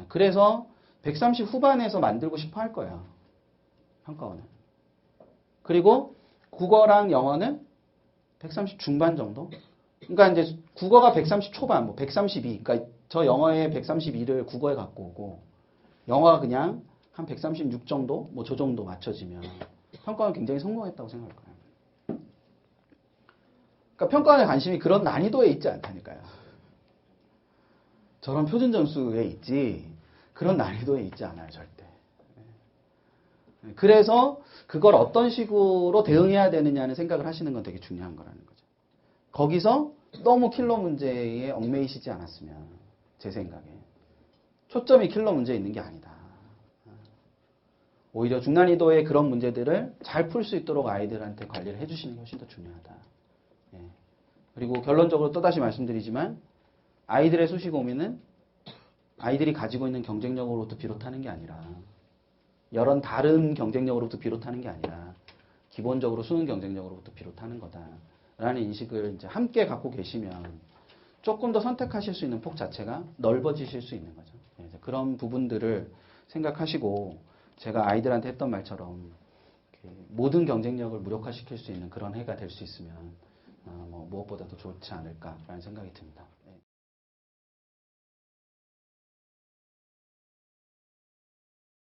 그래서 130 후반에서 만들고 싶어 할 거예요. 평가원은. 그리고 국어랑 영어는 130 중반 정도? 그러니까 이제 국어가 130 초반, 뭐 132. 그러니까 저 영어에 132를 국어에 갖고 오고 영어가 그냥 한 136 정도, 뭐 저 정도 맞춰지면 평가원 굉장히 성공했다고 생각할 거예요. 그러니까 평가원의 관심이 그런 난이도에 있지 않다니까요. 저런 표준 점수에 있지 그런 난이도에 있지 않아요, 절대. 그래서 그걸 어떤 식으로 대응해야 되느냐는 생각을 하시는 건 되게 중요한 거라는 거죠. 거기서 너무 킬러 문제에 얽매이시지 않았으면 제 생각에 초점이 킬러 문제에 있는 게 아니다. 오히려 중난이도의 그런 문제들을 잘 풀 수 있도록 아이들한테 관리를 해주시는 게 훨씬 더 중요하다. 예. 그리고 결론적으로 또다시 말씀드리지만 아이들의 수시 고민은 아이들이 가지고 있는 경쟁력으로부터 비롯하는 게 아니라 여러 다른 경쟁력으로부터 비롯하는 게 아니라 기본적으로 수능 경쟁력으로부터 비롯하는 거다라는 인식을 이제 함께 갖고 계시면 조금 더 선택하실 수 있는 폭 자체가 넓어지실 수 있는 거죠. 그런 부분들을 생각하시고 제가 아이들한테 했던 말처럼 모든 경쟁력을 무력화시킬 수 있는 그런 해가 될 수 있으면 뭐 무엇보다도 좋지 않을까라는 생각이 듭니다.